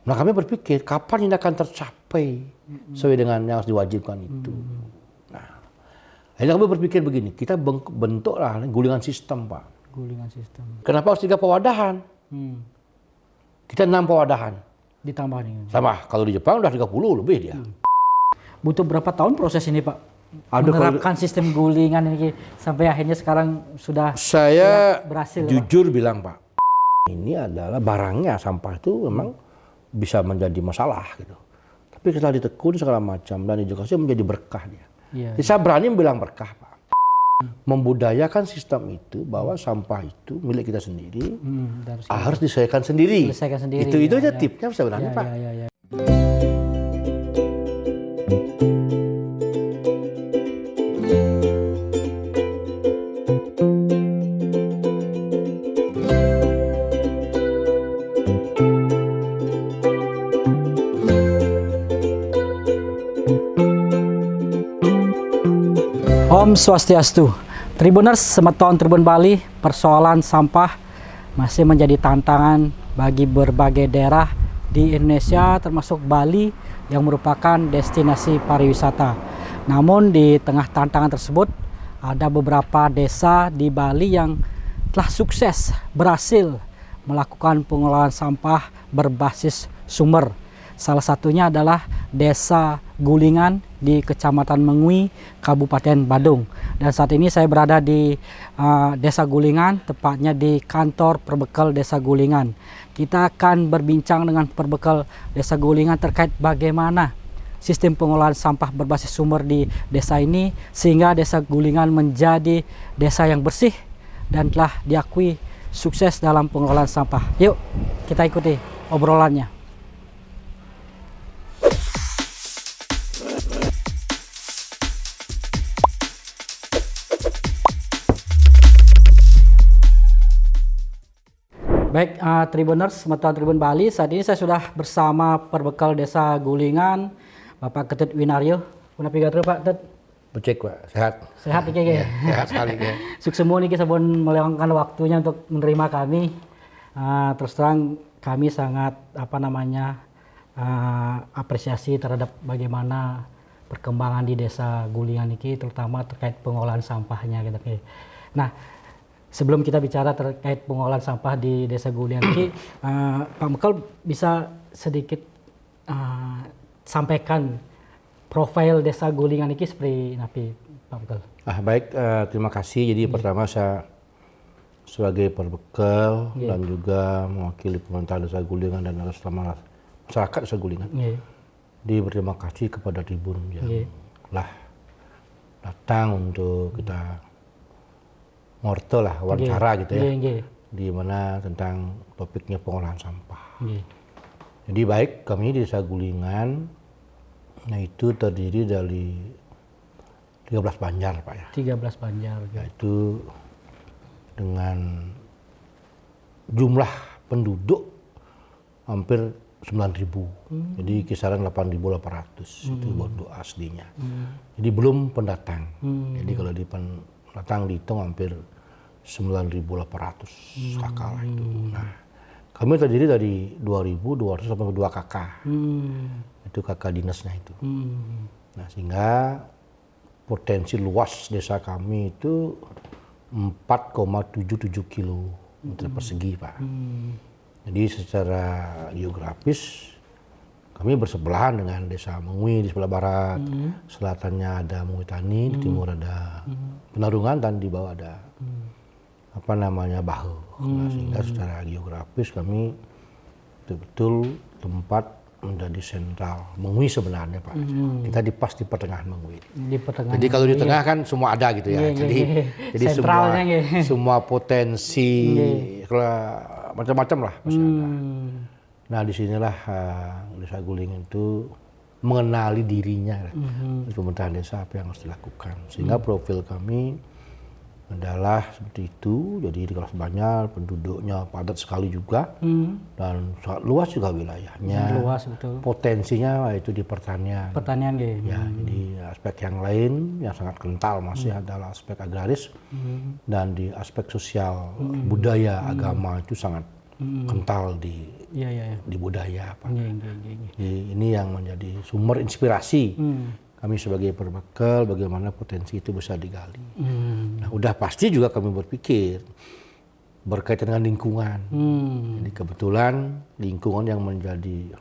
Nah kami berpikir kapan ini akan tercapai sesuai dengan yang harus diwajibkan itu. Nah, akhirnya kami berpikir begini, kita bentuklah gulingan sistem, Pak. Gulingan sistem. Kenapa harus 3 pewadahan? Kita 6 pewadahan. Ditambah nih. Sama, kalau di Jepang udah 30 lebih dia. Butuh berapa tahun proses ini, Pak? Menerapkan sistem gulingan ini sampai akhirnya sekarang sudah Saya berhasil. jujur bilang, Pak, ini adalah barangnya, sampah itu memang bisa menjadi masalah gitu. Tapi setelah ditekun segala macam dan edukasi menjadi berkah dia. Iya. Jadi saya berani bilang berkah, Pak. Membudayakan sistem itu bahwa sampah itu milik kita sendiri, harus diselesaikan sendiri. Selesaikan sendiri. Itu aja tipnya sebenarnya, Pak. Ya. Om Swastiastu, Tribuners Semeton Tribun Bali, persoalan sampah masih menjadi tantangan bagi berbagai daerah di Indonesia termasuk Bali yang merupakan destinasi pariwisata. Namun di tengah tantangan tersebut ada beberapa desa di Bali yang telah sukses berhasil melakukan pengelolaan sampah berbasis sumber. Salah satunya adalah Desa Gulingan di Kecamatan Mengui, Kabupaten Badung. Dan saat ini saya berada di Desa Gulingan, tepatnya di kantor Perbekal Desa Gulingan. Kita akan berbincang dengan Perbekal Desa Gulingan terkait bagaimana sistem pengelolaan sampah berbasis sumber di desa ini, sehingga Desa Gulingan menjadi desa yang bersih dan telah diakui sukses dalam pengelolaan sampah. Yuk, kita ikuti obrolannya. Baik, Tribuners, Semeton Tribun Bali, saat ini saya sudah bersama Perbekal Desa Gulingan, Bapak Ketut Winaryo. Kuna pigatru Pak Ketut? Becek, Pak. Sehat. Sehat nih kayaknya. Sehat sekali ya. Suksemu nih sabun meluangkan waktunya untuk menerima kami. Terus terang kami sangat apresiasi terhadap bagaimana perkembangan di Desa Gulingan ini, terutama terkait pengolahan sampahnya gitu. Nah, sebelum kita bicara terkait pengolahan sampah di Desa Gulingan ini, Pak Bekal bisa sedikit sampaikan profil Desa Gulingan ini seperti napi, Pak Bekal. Baik, terima kasih. Jadi pertama saya sebagai Perbekal dan juga mewakili pemerintah Desa Gulingan dan atas nama masyarakat Desa Gulingan, berterima kasih kepada Tribun yang telah datang untuk kita ngorto lah, wawancara gitu ya, di mana tentang topiknya pengolahan sampah. Jadi baik, kami di Desa Gulingan, nah itu terdiri dari 13 banjar, Pak ya. 13 banjar. Yaitu dengan jumlah penduduk hampir 9.000, jadi kisaran 8.800 itu penduduk aslinya. Jadi belum pendatang. Jadi kalau di pendatang dihitung hampir 9.800 kakak lah itu. Nah, kami terdiri dari 2.282 kakak. Itu kakak dinasnya itu. Nah, sehingga potensi luas desa kami itu 4,77 kilometer persegi, Pak. Jadi secara geografis kami bersebelahan dengan Desa Mengui di sebelah barat, selatannya ada Mengui Tani, di timur ada Penarungan, dan di bawah ada Bahu. Nah, sehingga secara geografis kami betul-betul tempat menjadi sentral Mengui sebenarnya, Pak. Kita pas di pertengahan Mengui. Jadi kalau di tengah kan semua ada gitu ya. Jadi semua potensi macam-macam lah pasti ada. Nah, disinilah Desa Gulingan itu mengenali dirinya, pemerintahan desa apa yang harus dilakukan. Sehingga profil kami adalah seperti itu. Jadi di kelas banyak, penduduknya padat sekali juga, dan sangat luas juga wilayahnya. Luas, betul. Potensinya itu di pertanian. Ya, jadi aspek yang lain yang sangat kental masih adalah aspek agraris, dan di aspek sosial, budaya, agama itu sangat kental di budaya Pak. Iya. Jadi ini yang menjadi sumber inspirasi kami sebagai perbekal bagaimana potensi itu bisa digali. Nah, udah pasti juga kami berpikir berkaitan dengan lingkungan. Jadi kebetulan lingkungan yang menjadi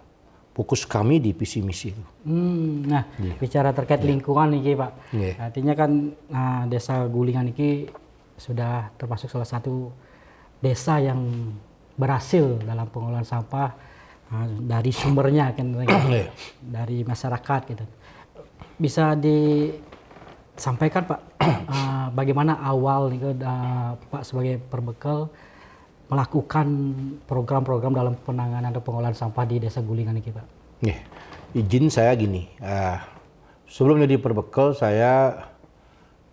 fokus kami di visi misi itu. Nah, bicara terkait lingkungan nih Pak. Artinya kan Desa Gulingan ini sudah termasuk salah satu desa yang berhasil dalam pengolahan sampah dari sumbernya kan, dari masyarakat gitu. Bisa disampaikan Pak, bagaimana awal nih Pak sebagai perbekal melakukan program-program dalam penanganan dan pengolahan sampah di Desa Gulingan ini Pak? Izin saya gini, sebelum jadi perbekal saya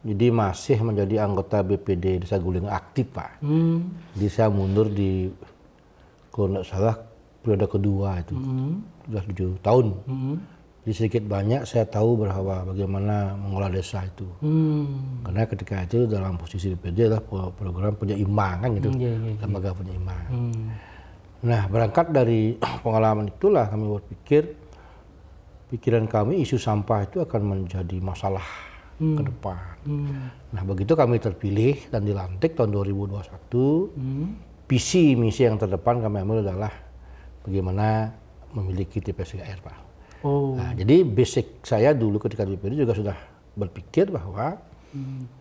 jadi masih menjadi anggota BPD Desa Gulingan aktif Pak. Jadi saya mundur di, kalau tidak salah periode kedua itu, sudah 7 tahun. Jadi sedikit banyak saya tahu bahwa bagaimana mengolah desa itu. Karena ketika itu dalam posisi BPD adalah program penyeimbangan gitu, lembaga penyeimbang. Nah, berangkat dari pengalaman itulah kami berpikir, pikiran kami isu sampah itu akan menjadi masalah ke depan. Nah, begitu kami terpilih dan dilantik tahun 2021, visi misi yang terdepan kami ambil adalah bagaimana memiliki TPS3R Pak. Nah, jadi basic saya dulu ketika di BPD juga sudah berpikir bahwa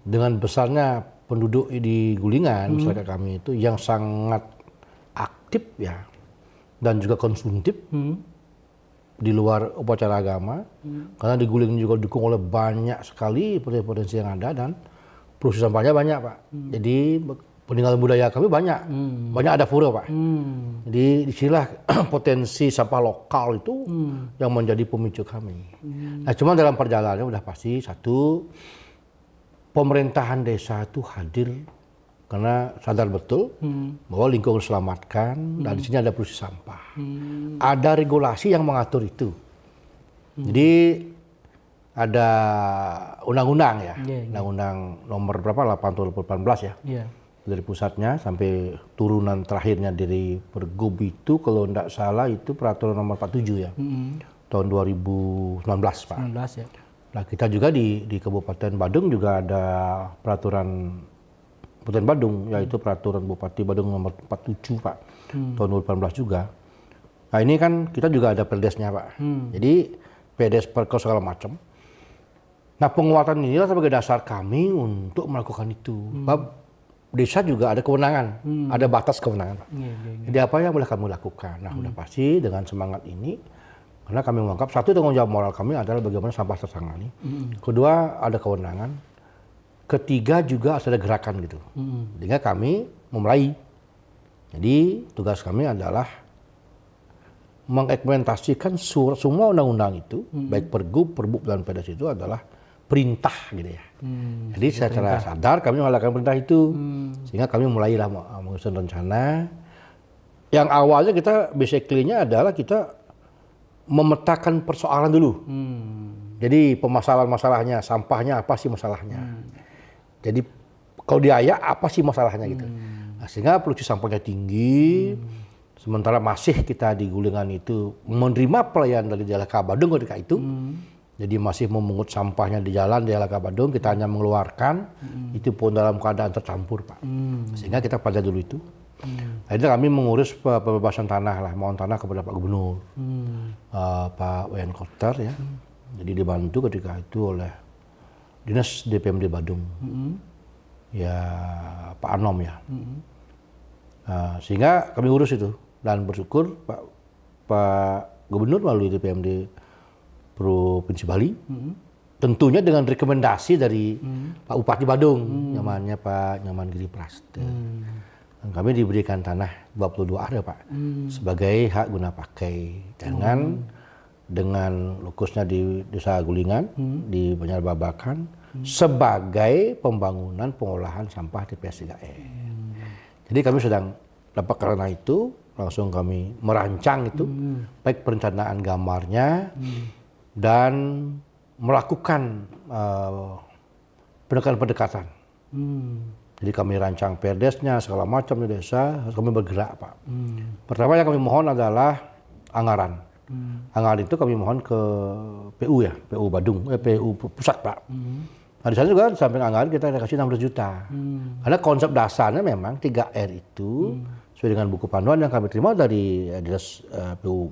dengan besarnya penduduk di Gulingan, masyarakat kami itu yang sangat aktif ya dan juga konsumtif di luar upacara agama, karena di Gulingan juga didukung oleh banyak sekali potensi yang ada dan produksi sampahnya banyak Pak. Jadi peninggalan budaya kami banyak ada pura Pak. Jadi disinilah potensi sampah lokal itu yang menjadi pemicu kami. Nah, cuma dalam perjalanannya udah pasti satu, pemerintahan desa itu hadir karena sadar betul bahwa lingkungan diselamatkan dan di sini ada produksi sampah. Ada regulasi yang mengatur itu. Jadi ada undang-undang ya, undang-undang nomor berapa 8 tahun 2018 ya. Dari pusatnya sampai turunan terakhirnya dari Pergub itu kalau tidak salah itu peraturan nomor 47 ya, tahun 2019 Pak. 19 ya. Nah, kita juga di Kabupaten Badung juga ada peraturan Kabupaten Badung, yaitu peraturan Bupati Badung nomor 47 Pak, tahun 2018 juga. Nah, ini kan kita juga ada PLDS-nya Pak. Jadi PLDS perkel segala macam. Nah, penguatan inilah sebagai dasar kami untuk melakukan itu. Desa juga ada kewenangan, ada batas kewenangan Pak. Jadi apa yang boleh kami lakukan? Nah, udah pasti dengan semangat ini, karena kami menganggap satu tanggung jawab moral kami adalah bagaimana sampah tertangani. Kedua, ada kewenangan. Ketiga juga ada gerakan gitu. Sehingga kami memulai. Jadi tugas kami adalah mengimplementasikan semua undang-undang itu, baik Pergub, Perbub dan PDS itu adalah perintah gitu ya. Jadi secara sadar kami melakukan perintah itu, sehingga kami mulailah menyusun rencana. Yang awalnya kita basically-nya adalah kita memetakan persoalan dulu. Jadi masalahnya, sampahnya apa sih masalahnya. Jadi kalau di Ayak apa sih masalahnya gitu. Nah, sehingga produksi sampahnya tinggi, sementara masih kita di Gulingan itu menerima pelayanan dari daerah Kabadung ketika itu. Jadi masih memungut sampahnya di jalan di Daerah Badung, kita hanya mengeluarkan, itu pun dalam keadaan tercampur Pak. Sehingga kita pada dulu itu. Akhirnya kami mengurus pembebasan tanah lah, mohon tanah kepada Pak Gubernur, Pak WN Koster ya. Jadi dibantu ketika itu oleh Dinas DPMD Badung, ya Pak Anom ya. Sehingga kami urus itu dan bersyukur Pak Gubernur melalui DPMD Provinsi Bali, tentunya dengan rekomendasi dari Pak Bupati Badung, namanya Pak Nyaman Giri Praste. Dan kami diberikan tanah 22 area Pak, sebagai hak guna pakai, dengan lokusnya di Desa Gulingan, di Banjar Babakan, sebagai pembangunan pengolahan sampah TPS3R. Jadi kami sedang dapat karena itu, langsung kami merancang itu, baik perencanaan gambarnya, dan melakukan pendekatan-pendekatan. Jadi kami rancang perdesnya segala macam di desa, harus kami bergerak Pak. Pertama yang kami mohon adalah anggaran. Anggaran itu kami mohon ke PU ya, PU Badung, PU Pusat Pak. Nah di sana juga di samping anggaran kita ada kasih 600 juta. Karena konsep dasarnya memang 3R itu sesuai dengan buku panduan yang kami terima dari Dinas PU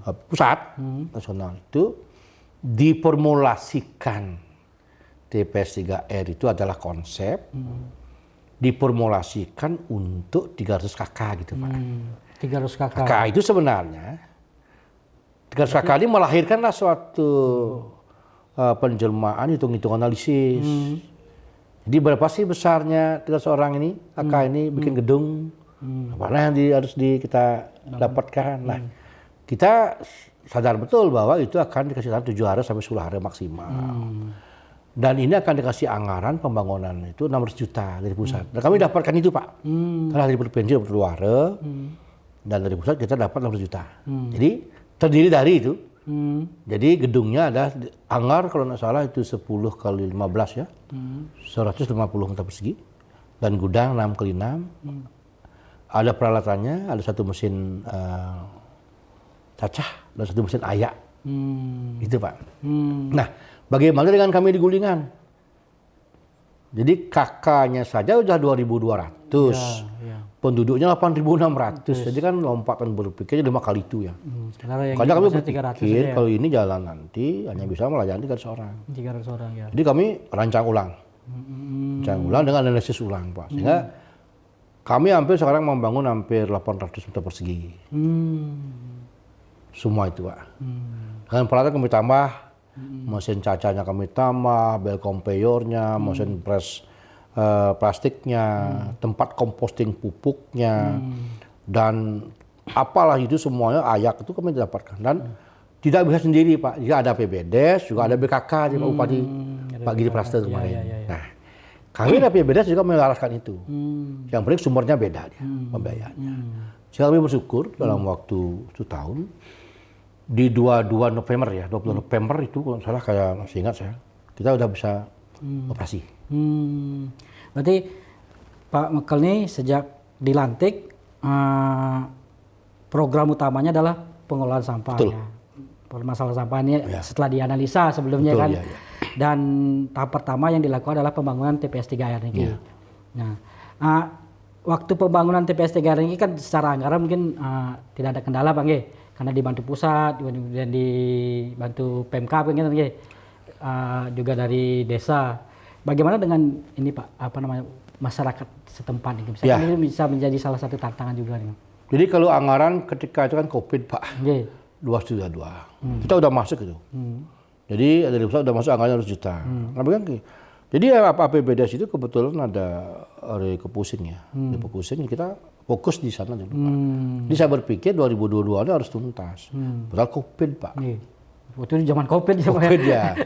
Pusat Nasional itu diformulasikan TPS 3R itu adalah konsep diformulasikan untuk 300 KK gitu Pak. 300 KK. KK itu sebenarnya 300 KK ini melahirkanlah suatu penjelmaan hitung-hitung analisis. Jadi berapa sih besarnya 300 orang ini KK ini bikin gedung? Mana yang harus kita dapatkan? Nah, kita sadar betul bahwa itu akan dikasih tanah 7 hari sampai 10 hari maksimal. Dan ini akan dikasih anggaran pembangunan itu 600 juta dari pusat. Dan kami dapatkan itu Pak. Karena dari provinsi dapat 2 hari, dan dari pusat kita dapat 600 juta. Jadi terdiri dari itu. Jadi gedungnya ada anggar kalau nggak salah itu 10 kali 15 ya. 150 meter persegi. Dan gudang 6 kali 6. Ada peralatannya, ada satu mesin cacah dan satu mesin ayak. Itu Pak. Nah, bagaimana dengan kami di Gulingan? Jadi KK-nya saja udah 2.200. Penduduknya 8.600. Jadi kan lompatan berpikirnya 5 kali itu ya. Makanya kami berpikir kalau ini jalan nanti hanya bisa melayani 300 orang. 300 orang ya. Jadi kami rancang ulang. Rancang ulang dengan analisis ulang Pak. Sehingga kami sekarang membangun hampir 800 meter persegi. Semua itu Pak. Dengan peralatan kami tambah, mesin cacahnya kami tambah, bel conveyornya, mesin press plastiknya, tempat composting pupuknya, dan apalah itu semuanya ayak itu kami dapatkan. Dan tidak bisa sendiri Pak, jika ada PBDes juga ada BKK di Pak Bupati, Pak Giri Prasetyo kemarin. Nah, kami ada PBDes juga melaraskan itu. Yang penting sumbernya beda dia, pembiayaannya. Jadi kami bersyukur dalam waktu 1 tahun, di 22 November ya, 22 November itu kalau salah kayak masih ingat saya, kita udah bisa operasi. Berarti Pak Mekel ini sejak dilantik program utamanya adalah pengelolaan sampah. Betul. Ya. Masalah sampah ini setelah dianalisa sebelumnya. Betul, kan. Dan tahap pertama yang dilakukan adalah pembangunan TPS 3R ini. Nah, waktu pembangunan TPS 3R ini kan secara anggaran mungkin tidak ada kendala Bang Ge. Karena dibantu pusat, dan dibantu Pemkab gitu, juga dari desa. Bagaimana dengan ini Pak, masyarakat setempat ini? Ini bisa menjadi salah satu tantangan juga nih. Jadi kalau anggaran ketika itu kan COVID Pak, 2,2. Kita udah masuk itu. Jadi dari pusat udah masuk anggarannya 100 juta. Jadi APBDes itu kebetulan ada refocusing ya. Refocusing kita fokus di sana dulu Pak. Jadi saya berpikir 2022 ini harus tuntas. Padahal COVID Pak. Itu zaman COVID ya.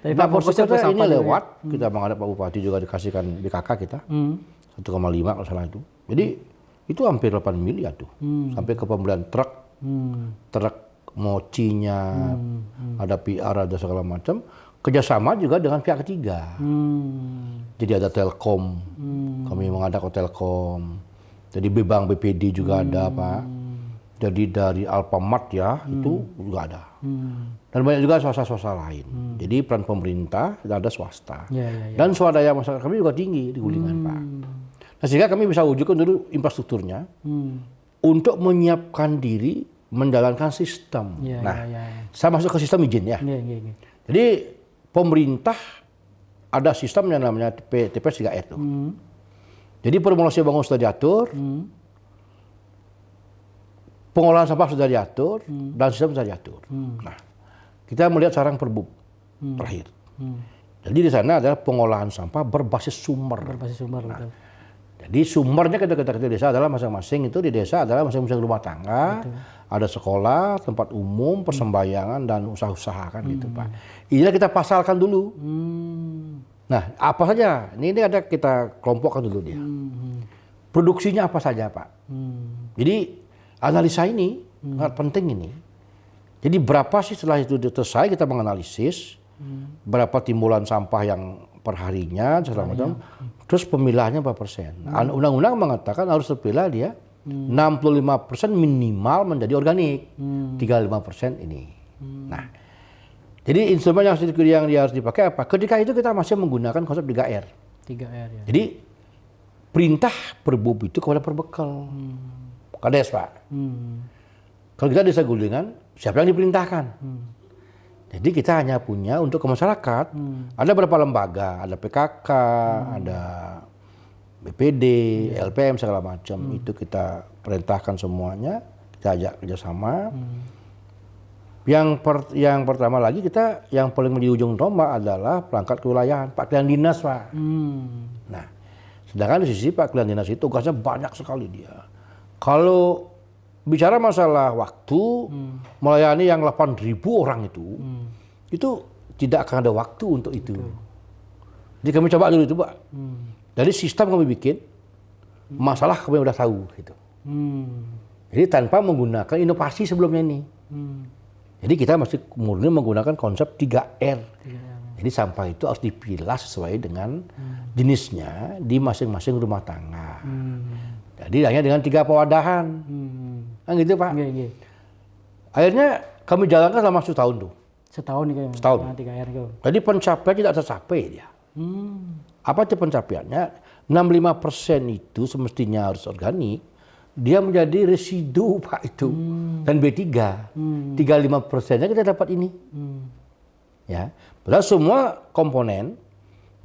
Nah proses ini lewat, kita menghadap Pak Bupati juga dikasihkan BKK kita. 1,5 kalau salah itu. Jadi itu hampir 8 miliar tuh. Sampai ke pembelian truk mocinya, ada PR, ada segala macam. Kerjasama juga dengan pihak ketiga. Jadi ada Telkom, kami menghadap ke Telkom. Jadi Bank BPD juga ada Pak. Jadi dari Alfamart ya itu juga ada. Dan banyak juga swasta-swasta lain. Jadi peran pemerintah dan ada swasta. Dan swadaya masyarakat kami juga tinggi di Gulingan Pak. Nah sehingga kami bisa wujudkan dulu infrastrukturnya untuk menyiapkan diri menjalankan sistem. Saya masuk ke sistem izin ya. Jadi pemerintah ada sistem yang namanya TPS 3R itu. Jadi formulasi bangun sudah diatur, pengolahan sampah sudah diatur, dan sistem sudah diatur. Nah, kita melihat sekarang perbub terakhir. Jadi di sana adalah pengolahan sampah berbasis sumber. Nah, jadi sumbernya kita di desa adalah masing-masing itu di desa adalah masing-masing rumah tangga. Ada sekolah, tempat umum, persembayangan, dan usaha-usaha kan gitu Pak. Inilah kita pasalkan dulu. Nah, apa saja? Ini ada kita kelompokkan dulu dia. Produksinya apa saja Pak? Jadi analisa ini sangat penting ini. Jadi berapa sih setelah itu selesai kita menganalisis berapa timbulan sampah yang perharinya segala macam. Terus pemilahnya berapa persen? Undang-undang mengatakan harus terpilah dia 65% minimal menjadi organik, 35% ini. Nah, jadi instrumen yang dia harus dipakai apa? Ketika itu kita masih menggunakan konsep 3R. 3R ya. Jadi perintah perbub itu kepada perbekal. Kades, Pak. Kalau kita desa Gulingan, siapa yang diperintahkan? Jadi kita hanya punya untuk ke masyarakat. Ada beberapa lembaga, ada PKK, ada BPD, LPM segala macam. Itu kita perintahkan semuanya, kita ajak kerjasama. Yang pertama lagi kita yang paling di ujung tombak adalah perangkat kewilayahan, Pak Kepala Dinas, Pak. Nah, sedangkan di sisi Pak Kepala Dinas itu tugasnya banyak sekali dia. Kalau bicara masalah waktu, melayani yang 8.000 orang itu tidak akan ada waktu untuk itu. Jadi kami coba dulu itu, Pak. Dari sistem kami bikin, masalah kami udah tahu gitu. Jadi tanpa menggunakan inovasi sebelumnya ini. Jadi kita masih murni menggunakan konsep 3R. Jadi sampah itu harus dipilah sesuai dengan jenisnya di masing-masing rumah tangga. Jadi hanya dengan 3 pewadahan. Kan gitu, Pak. Akhirnya kami jalankan selama setahun tuh. Setahun nih kayaknya. Setahun. 3R itu. Jadi pencapaian tidak tercapai dia. Apa itu pencapaiannya? 65% itu semestinya harus organik. Dia menjadi residu, Pak, itu. Dan B3. 35%-nya kita dapat ini. Ya. Padahal semua komponen,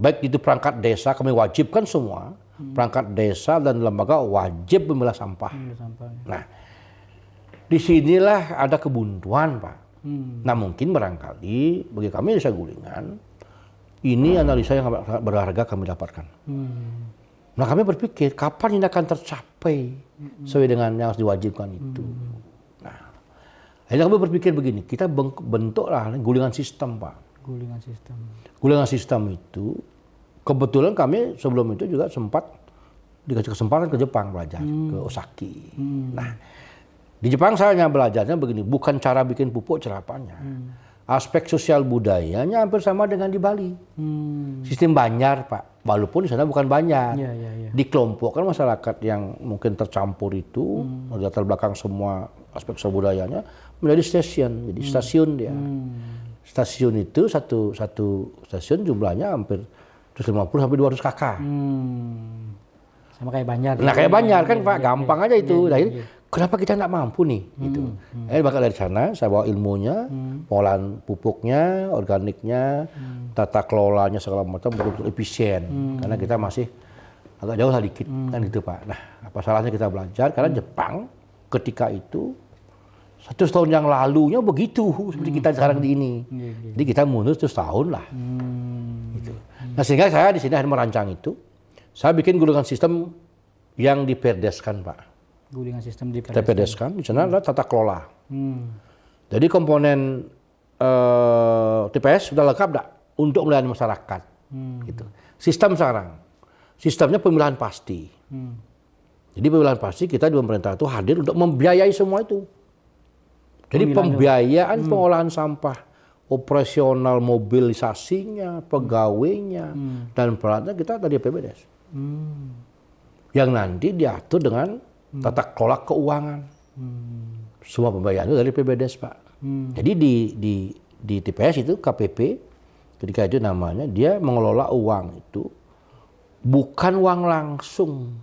baik itu perangkat desa, kami wajibkan semua. Perangkat desa dan lembaga wajib memilah sampah. Nah, disinilah ada kebuntuan, Pak. Nah, mungkin barangkali bagi kami desa Gulingan, ini analisa yang berharga kami dapatkan. Nah, kami berpikir kapan ini akan tercapai sesuai dengan yang harus diwajibkan itu. Nah, akhirnya kami berpikir begini, kita bentuklah Gulingan sistem, Pak. Gulingan sistem itu kebetulan kami sebelum itu juga sempat dikasih kesempatan ke Jepang belajar, ke Osaki. Nah, di Jepang saya hanya belajarnya begini, bukan cara bikin pupuk cerapanya. Aspek sosial budayanya hampir sama dengan di Bali. Sistem Banjar, Pak. Walaupun di sana bukan Banjar. Dikelompokkan masyarakat yang mungkin tercampur itu, latar belakang semua aspek sosial budayanya menjadi stasiun. Jadi stasiun dia. Stasiun itu satu stasiun jumlahnya hampir 150 sampai 200 KK. Sama kayak Banjar. Nah, kayak Banjar kan, Pak, gampang aja itu. Nah, kenapa kita nggak mampu nih? Gitu. Bakal dari sana saya bawa ilmunya, pengolahan pupuknya, organiknya, tata kelolanya segala macam betul-betul efisien. Karena kita masih agak jauh lah dikit, kan gitu, Pak. Nah, apa salahnya kita belajar? Karena Jepang ketika itu 100 tahun yang lalunya begitu seperti kita sekarang di ini. Jadi kita mundur 100 tahun lah. Gitu. Nah, sehingga saya di sini akhirnya merancang itu. Saya bikin gulingan sistem yang diperdeskan, Pak. Gulingan sistem kita perdeskan. Di sana adalah tata kelola. Jadi komponen TPS sudah lengkap enggak untuk melayani masyarakat. Gitu. Sistem sekarang, sistemnya pemilahan pasti. Jadi pemilahan pasti kita di pemerintah itu hadir untuk membiayai semua itu. Jadi pembiayaan pengolahan sampah, operasional mobilisasinya, pegawainya, dan peralatan kita dari PBDes. Yang nanti diatur dengan tata kelola keuangan. Semua pembayaran itu dari PBDes, Pak. Jadi di TPS itu KPP, ketika itu namanya, dia mengelola uang itu bukan uang langsung.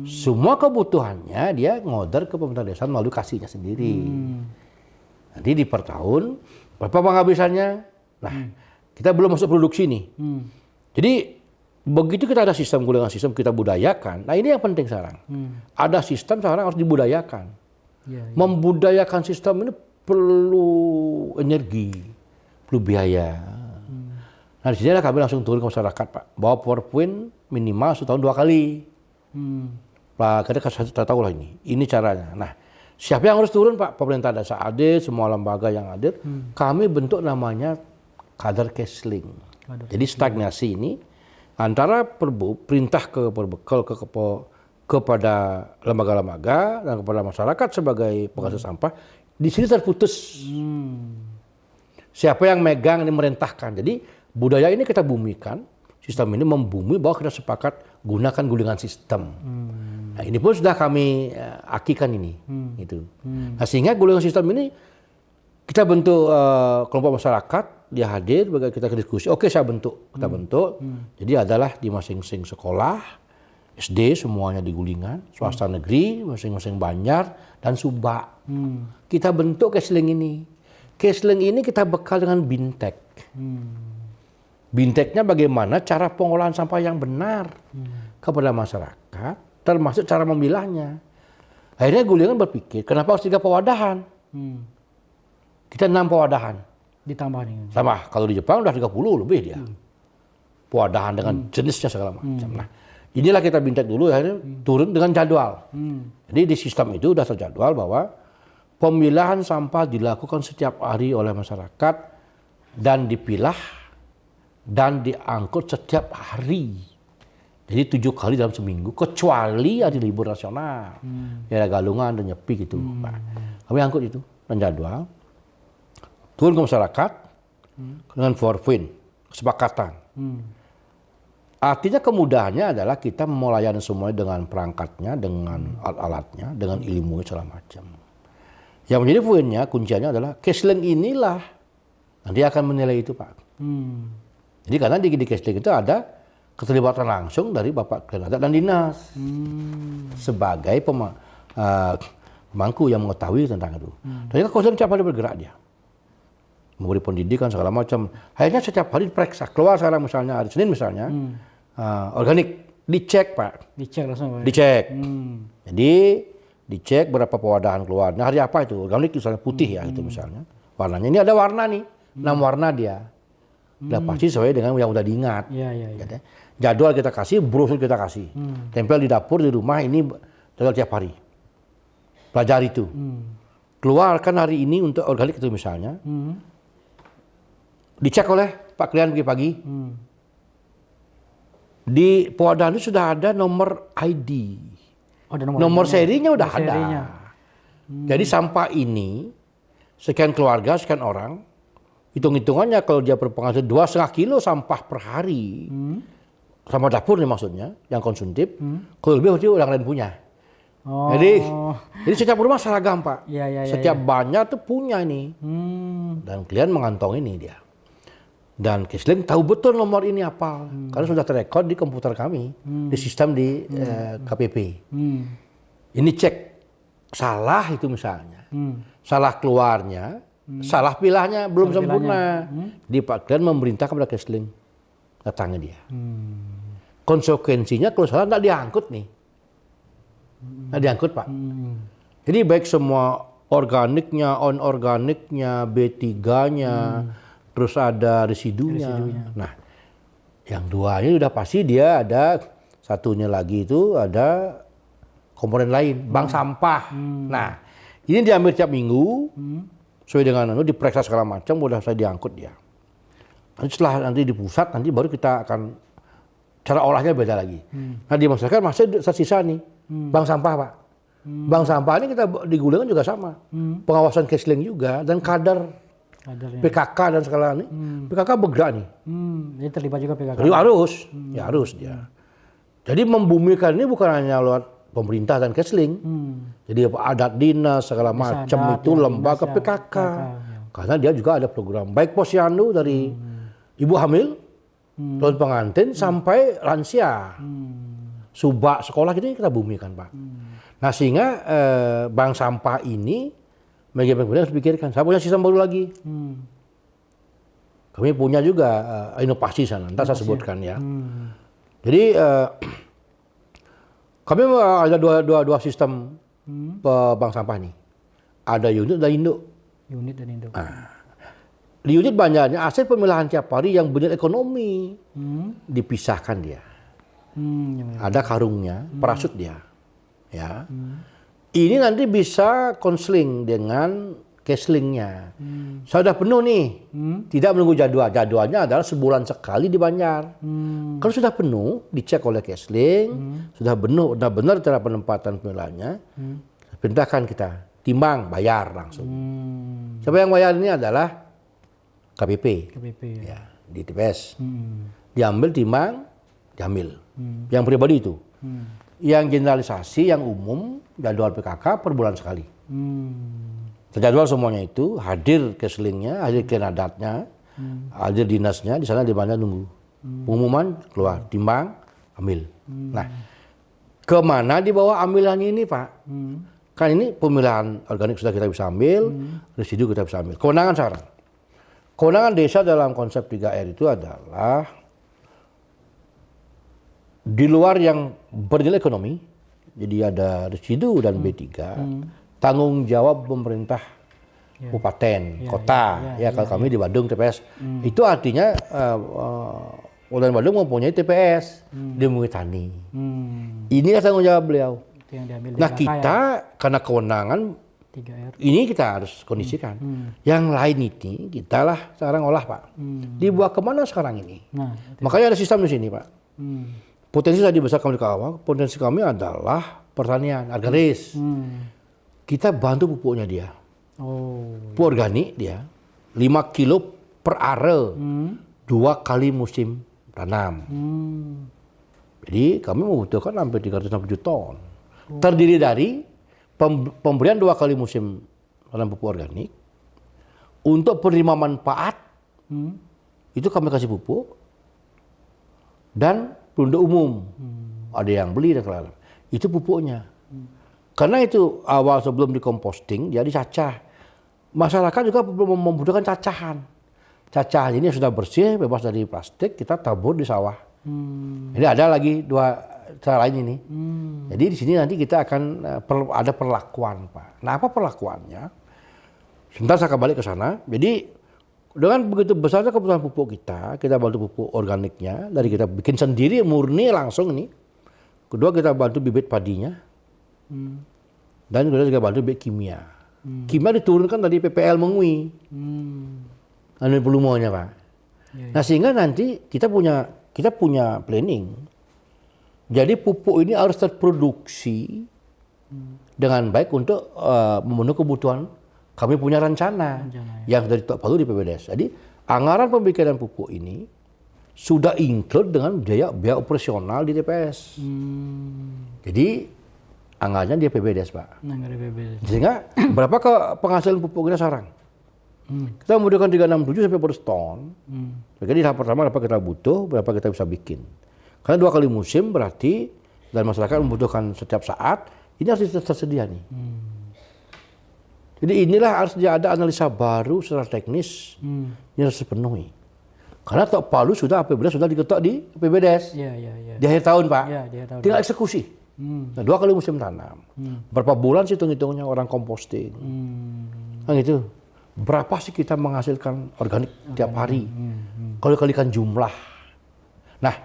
Semua kebutuhannya dia ngorder ke pemerintah desa melalui kasihnya sendiri. Nanti di per tahun berapa penghabisannya? Nah, kita belum masuk produksi nih. Jadi begitu kita ada sistem gulingan sistem kita budayakan. Nah, ini yang penting sekarang. Ada sistem sekarang harus dibudayakan. Membudayakan sistem ini perlu energi, perlu biaya. Nah, di sini kami langsung turun ke masyarakat, Pak. Bawa PowerPoint minimal setahun 2 kali. Pak, kita tahu lah ini caranya. Nah, siapa yang harus turun, Pak? Pemerintah desa hadir, semua lembaga yang hadir. Kami bentuk namanya kader Kesling. Jadi stagnasi ini antara perintah ke perbekal kepada lembaga-lembaga dan kepada masyarakat sebagai penghasil sampah di sini terputus. Siapa yang megang ini merintahkan. Jadi budaya ini kita bumikan, sistem ini membumi bahwa kita sepakat gunakan gulingan sistem. Nah, ini pun sudah kami akikan ini. Gitu. Nah, sehingga gulingan sistem ini kita bentuk kelompok masyarakat, dia hadir, kita diskusi. Oke, saya bentuk, kita bentuk. Jadi adalah di masing-masing sekolah, SD semuanya di Gulingan, swasta negeri, masing-masing Banjar, dan Subak. Kita bentuk Kesling ini. Kesling ini kita bekal dengan bintek. Binteknya bagaimana cara pengolahan sampah yang benar kepada masyarakat, termasuk cara memilahnya. Akhirnya Gulingan berpikir, kenapa harus 3 pewadahan? Kita 6 pewadahan. Ditambah nih. Sama, kalau di Jepang udah 30 lebih dia. Pewadahan dengan jenisnya segala macam. Nah, inilah kita bintek dulu, akhirnya turun dengan jadwal. Jadi di sistem itu sudah terjadwal bahwa pemilahan sampah dilakukan setiap hari oleh masyarakat dan dipilah dan diangkut setiap hari. Jadi 7 kali dalam seminggu, kecuali hari libur nasional. Ya Galungan dan Nyepi gitu. Nah, kami angkut itu dan jadwal. Turun ke masyarakat dengan forfeit, kesepakatan. Artinya kemudahannya adalah kita melayani semuanya dengan perangkatnya, dengan alat-alatnya, dengan ilmunya segala macam. Yang menjadi poinnya, kuncinya adalah Kesling inilah nanti akan menilai itu, Pak. Jadi karena di Kesling itu ada keterlibatan langsung dari Bapak Kepala Adat dan Dinas sebagai pemangku yang mengetahui tentang itu. Dan Kesling setiap hari bergerak dia. Memberi pendidikan segala macam. Akhirnya setiap hari diperiksa. Keluar sekarang misalnya hari Senin misalnya, organik dicek, Pak. Dicek langsung, Pak. Dicek. Jadi dicek berapa pewadahan keluar. Nah, hari apa itu? Organik misalnya putih ya itu misalnya. Warnanya ini ada warna nih. 6 warna dia. Udah pasti sesuai dengan yang udah diingat. Iya. Jadwal kita kasih, brosur kita kasih. Tempel di dapur di rumah ini jadwal tiap hari. Pelajari itu. Keluarkan hari ini untuk organik itu misalnya. Dicek oleh Pak Klien pagi-pagi. Di pewadahan itu sudah ada nomor ID. Oh, ada nomor serinya udah ada. Serinya. Jadi sampah ini, sekian keluarga, sekian orang, hitung-hitungannya kalau dia berpenghasilan 2,5 kilo sampah per hari, sama dapur nih maksudnya, yang konsumtif, kalau lebih berarti orang lain punya. Oh. Jadi setiap rumah seragam, Pak. Iya. Setiap banyak tuh punya nih. Dan klien mengantong ini dia. Dan Kesling tahu betul nomor ini apa, karena sudah terekod di komputer kami, di sistem di KPP. Ini cek salah itu misalnya, salah keluarnya, salah pilahnya belum sempurna. Di Pak Klien memerintah kepada Kesling, datangi dia. Konsekuensinya kalau salah nggak diangkut nih, nggak diangkut, Pak. Jadi baik semua organiknya, on-organiknya, B3-nya, terus ada residunya. Nah, yang 2 ini udah pasti dia ada satunya lagi itu ada komponen lain, bank sampah. Nah, ini diambil tiap minggu, sesuai dengan itu diperiksa segala macam, udah saya diangkut dia. Nanti setelah nanti di pusat, nanti baru kita akan cara olahnya beda lagi. Nah, di masyarakat masih tersisa nih, bank sampah, Pak. Bank sampah ini kita di Gulingan juga sama, pengawasan Kesling juga dan kadar. PKK dan segala ini, PKK bergerak nih. Jadi terlibat juga PKK. Jadi harus dia. Jadi membumikan ini bukan hanya lewat pemerintah dan Kesling. Jadi adat dinas segala macam itu lembaga PKK. Karena dia juga ada program baik posyandu dari ibu hamil, tahun pengantin sampai lansia. Subak sekolah kita bumikan, Pak. Nah, sehingga bank sampah ini bagaimana harus pikirkan. Saya punya sistem baru lagi. Kami punya juga inovasi sana. Nanti saya sebutkan ya. Jadi kami ada dua sistem bank sampah nih. Ada unit dan induk. Unit dan induk. Di unit banyaknya hasil pemilahan tiap hari yang benar ekonomi dipisahkan dia. Ada karungnya, parasut dia. Ya. Ini nanti bisa konseling dengan Keslingnya. Saya sudah penuh nih, tidak menunggu jadwal. Jadwalnya adalah sebulan sekali di Banjar. Kalau sudah penuh, dicek oleh Kesling, sudah benar cara penempatan pemilahannya, perintahkan kita timbang, bayar langsung. Siapa yang bayar ini adalah KPP. KPP. Ya, di TPS. diambil, timbang, diambil. Yang pribadi itu. Yang generalisasi, yang umum, jadwal PKK per bulan sekali. Terjadwal semuanya itu, hadir ke selingnya, hadir ke adatnya, hadir dinasnya, di sana di mana nunggu. Pengumuman keluar, timbang, ambil. Nah, kemana dibawa ambilannya ini Pak? Kan ini pemilihan organik sudah kita bisa ambil, residu kita bisa ambil. Kewenangan sekarang. Kewenangan desa dalam konsep 3R itu adalah di luar yang bernilai ekonomi, jadi ada residu dan B3, tanggung jawab pemerintah kabupaten, kota, kalau kami di Badung TPS. Itu artinya Kabupaten Badung mempunyai TPS di Tani. Inilah tanggung jawab beliau. Nah kita karena kewenangan 3R. ini kita harus kondisikan. Yang lain ini kita lah sekarang olah Pak. Dibawa kemana sekarang ini? Nah, makanya ada sistem di sini Pak. Potensi tadi besar kami di awal, potensi kami adalah pertanian, agraris. Kita bantu pupuknya dia. Pupuk organik dia, 5 kilo per are, 2 kali musim tanam. Jadi kami membutuhkan hampir 360 ton. Terdiri dari pemberian 2 kali musim tanam pupuk organik. Untuk penerima manfaat, itu kami kasih pupuk. Dan penduduk umum, ada yang beli dan lain-lain. Itu pupuknya. Karena itu awal sebelum dikomposting, dia dicacah. Masyarakat juga membutuhkan cacahan. Cacahan ini sudah bersih, bebas dari plastik, kita tabur di sawah. Jadi ada lagi 2 cara lain ini. Jadi di sini nanti kita akan ada perlakuan Pak. Nah apa perlakuannya? Sebentar saya kembali ke sana. Jadi dengan begitu besarnya kebutuhan pupuk kita bantu pupuk organiknya, dari kita bikin sendiri murni langsung ini. Kedua kita bantu bibit padinya, dan kedua juga bantu bibit kimia. Kimia diturunkan dari PPL Mengui, anu pelumonya Pak. Nah sehingga nanti kita punya planning. Jadi pupuk ini harus terproduksi dengan baik untuk memenuhi kebutuhan. Kami punya rencana yang dari Tok Palu di PBDes. Jadi anggaran pembikinan pupuk ini sudah include dengan biaya operasional di TPS. Jadi anggarannya di PBDes Pak. Sehingga berapa penghasilan pupuk kita sekarang? Kita membutuhkan 367 sampai 100 ton. Jadi tahap pertama berapa kita butuh, berapa kita bisa bikin. Karena 2 kali musim berarti dan masyarakat membutuhkan setiap saat, ini harus tersedia nih. Jadi inilah harus ada analisa baru secara teknis yang harus dipenuhi. Karena Tok Palu sudah APBD sudah diketok di PBDes. Di akhir tahun Pak. Tinggal eksekusi. Nah, 2 kali musim tanam. Berapa bulan sih hitung-hitungnya orang composting. Nah gitu. Berapa sih kita menghasilkan organik tiap hari? Kalau kalikan jumlah. Nah,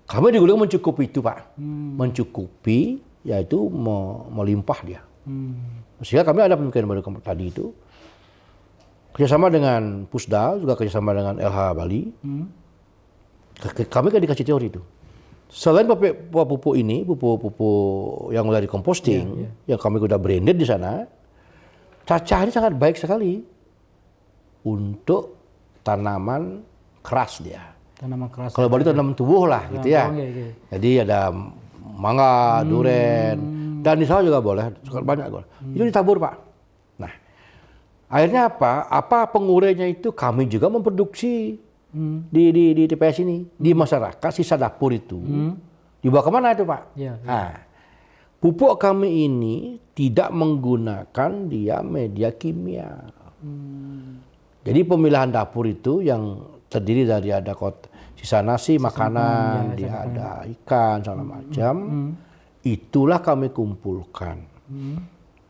kami di Guling mencukupi itu Pak. Mencukupi yaitu melimpah dia. Sehingga kami ada pemikiran baru tadi itu kerjasama dengan Pusdal, juga kerjasama dengan LH Bali. Kami kan dikasih teori itu. Selain pupuk ini, pupuk yang mulai dikomposting, yang kami sudah branded di sana, cacah ini sangat baik sekali untuk tanaman keras dia. Tanaman keras. Kalau Bali itu tanaman tubuh lah, gitu ya. Jadi ada mangga, duren. Dan di sawah juga boleh, banyak. Itu ditabur Pak. Nah, akhirnya apa pengurainya itu kami juga memproduksi di TPS ini. Di masyarakat sisa dapur itu. Dibawa kemana itu Pak? Nah, pupuk kami ini tidak menggunakan dia media kimia. Jadi pemilihan dapur itu yang terdiri dari ada sisa nasi, makanan, dia ada ikan, segala macam. Itulah kami kumpulkan.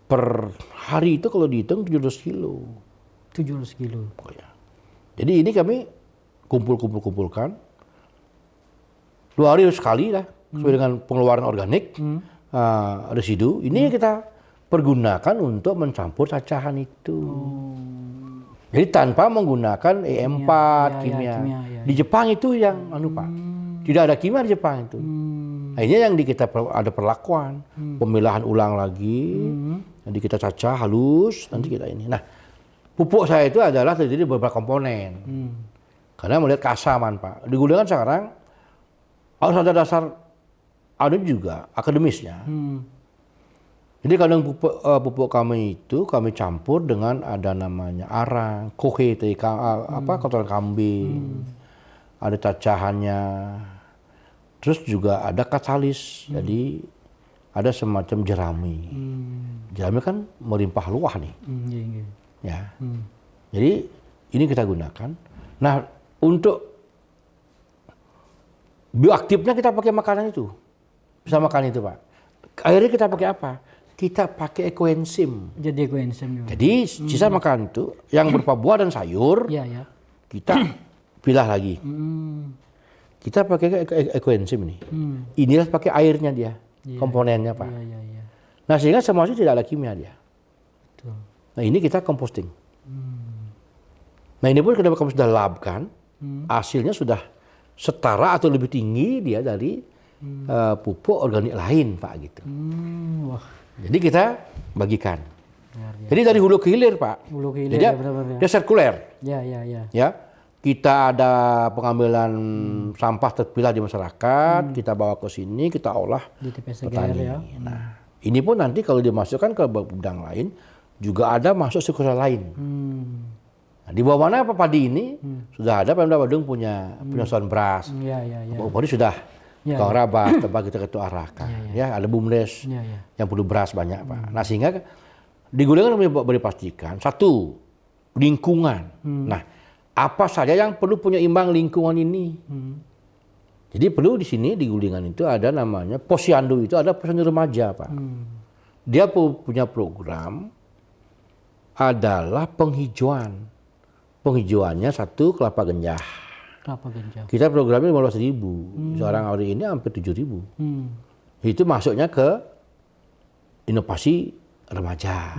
Per hari itu kalau dihitung 700 kilo. 700 kilo. Oh ya. Jadi ini kami kumpulkan. 2 hari sekali lah. Sesuai dengan pengeluaran organik, residu. Ini kita pergunakan untuk mencampur cacahan itu. Jadi tanpa menggunakan E4, kimia. Di Jepang itu yang Pak. Tidak ada kimia di Jepang itu. Akhirnya yang kita ada perlakuan, pemilahan ulang lagi, nanti kita cacah halus, nanti kita ini. Nah, pupuk saya itu adalah terdiri dari beberapa komponen. Karena melihat keasaman Pak. Di Gulingan sekarang Harus ada dasar, ada juga akademisnya. Jadi kadang pupuk kami itu kami campur dengan ada namanya arang, kohe, kotoran kambing, ada cacahannya, terus juga ada katalis, jadi ada semacam jerami. Jerami kan melimpah luah nih, ya. Jadi ini kita gunakan. Nah untuk bioaktifnya kita pakai makanan itu, bisa makan itu Pak. Akhirnya kita pakai apa? Kita pakai ekoenzim. Jadi ekoenzim juga. Jadi sisa makanan itu yang berupa buah dan sayur, kita pilah lagi. Kita pakai ekoenzim ini. Inilah pakai airnya dia, komponennya Pak. Nah sehingga semuanya tidak ada kimia dia. Betul. Nah ini kita composting. Nah ini pun ketika kami sudah labkan, hasilnya sudah setara atau lebih tinggi dia dari pupuk organik lain Pak gitu. Wah. Jadi kita bagikan. Jadi dari hulu ke hilir Pak. Hulu ke hilir, jadi benar-benar. dia sirkuler. Ya. Kita ada pengambilan sampah terpilah di masyarakat, kita bawa ke sini, kita olah di TPS petani. ya. Nah, ini pun nanti kalau dimasukkan ke bidang lain, juga ada masuk sirkuler lain. Nah, di bawah mana padi ini sudah ada Pemda Badung punya penyusuan beras. Padi sudah Kang Rabah, tempat kita arahkan. Ya, ada BUMDes yang perlu beras banyak Pak. Nah sehingga di Gulingan boleh pastikan satu lingkungan. Nah apa saja yang perlu punya imbang lingkungan ini. Jadi perlu di sini di Gulingan itu ada namanya Posyandu, itu ada posyandu remaja Pak. Dia punya program adalah penghijauan. Penghijauannya satu kelapa genjah. Kita programnya 15.000, sekarang hari ini hampir 7.000. Itu masuknya ke inovasi remaja.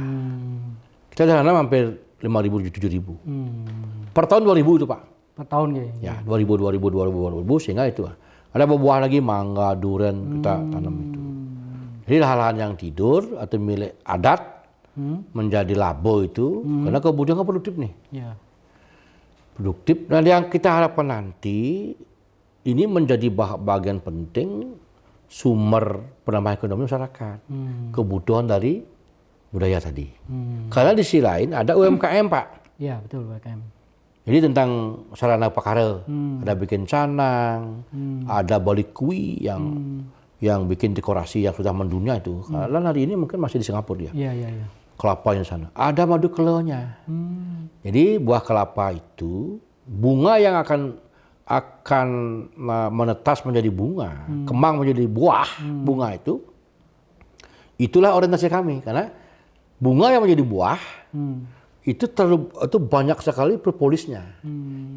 Kita sudah nanam hampir 5.000, 7.000. Per tahun 2.000 itu Pak. Per tahun ya? Ya, 2.000 sehingga itu. Ada buah lagi mangga, durian kita tanam itu. Jadi lahan yang tidur atau milik adat menjadi labo itu karena kebutuhan produktif nih. Produktif. Nah yang kita harapkan nanti ini menjadi bagian penting sumber penambahan ekonomi masyarakat. Kebutuhan dari budaya tadi. Karena di sisi lain ada UMKM Pak. Iya betul UMKM. Jadi tentang sarana pakara, ada bikin canang, ada balik kui yang bikin dekorasi yang sudah mendunia itu. Karena hari ini mungkin masih di Singapura dia. Kelapa yang sana. Ada madu kelenya. Jadi buah kelapa itu bunga yang akan menetas menjadi bunga, kembang menjadi buah bunga itu. Itulah orientasi kami karena bunga yang menjadi buah itu banyak sekali propolisnya.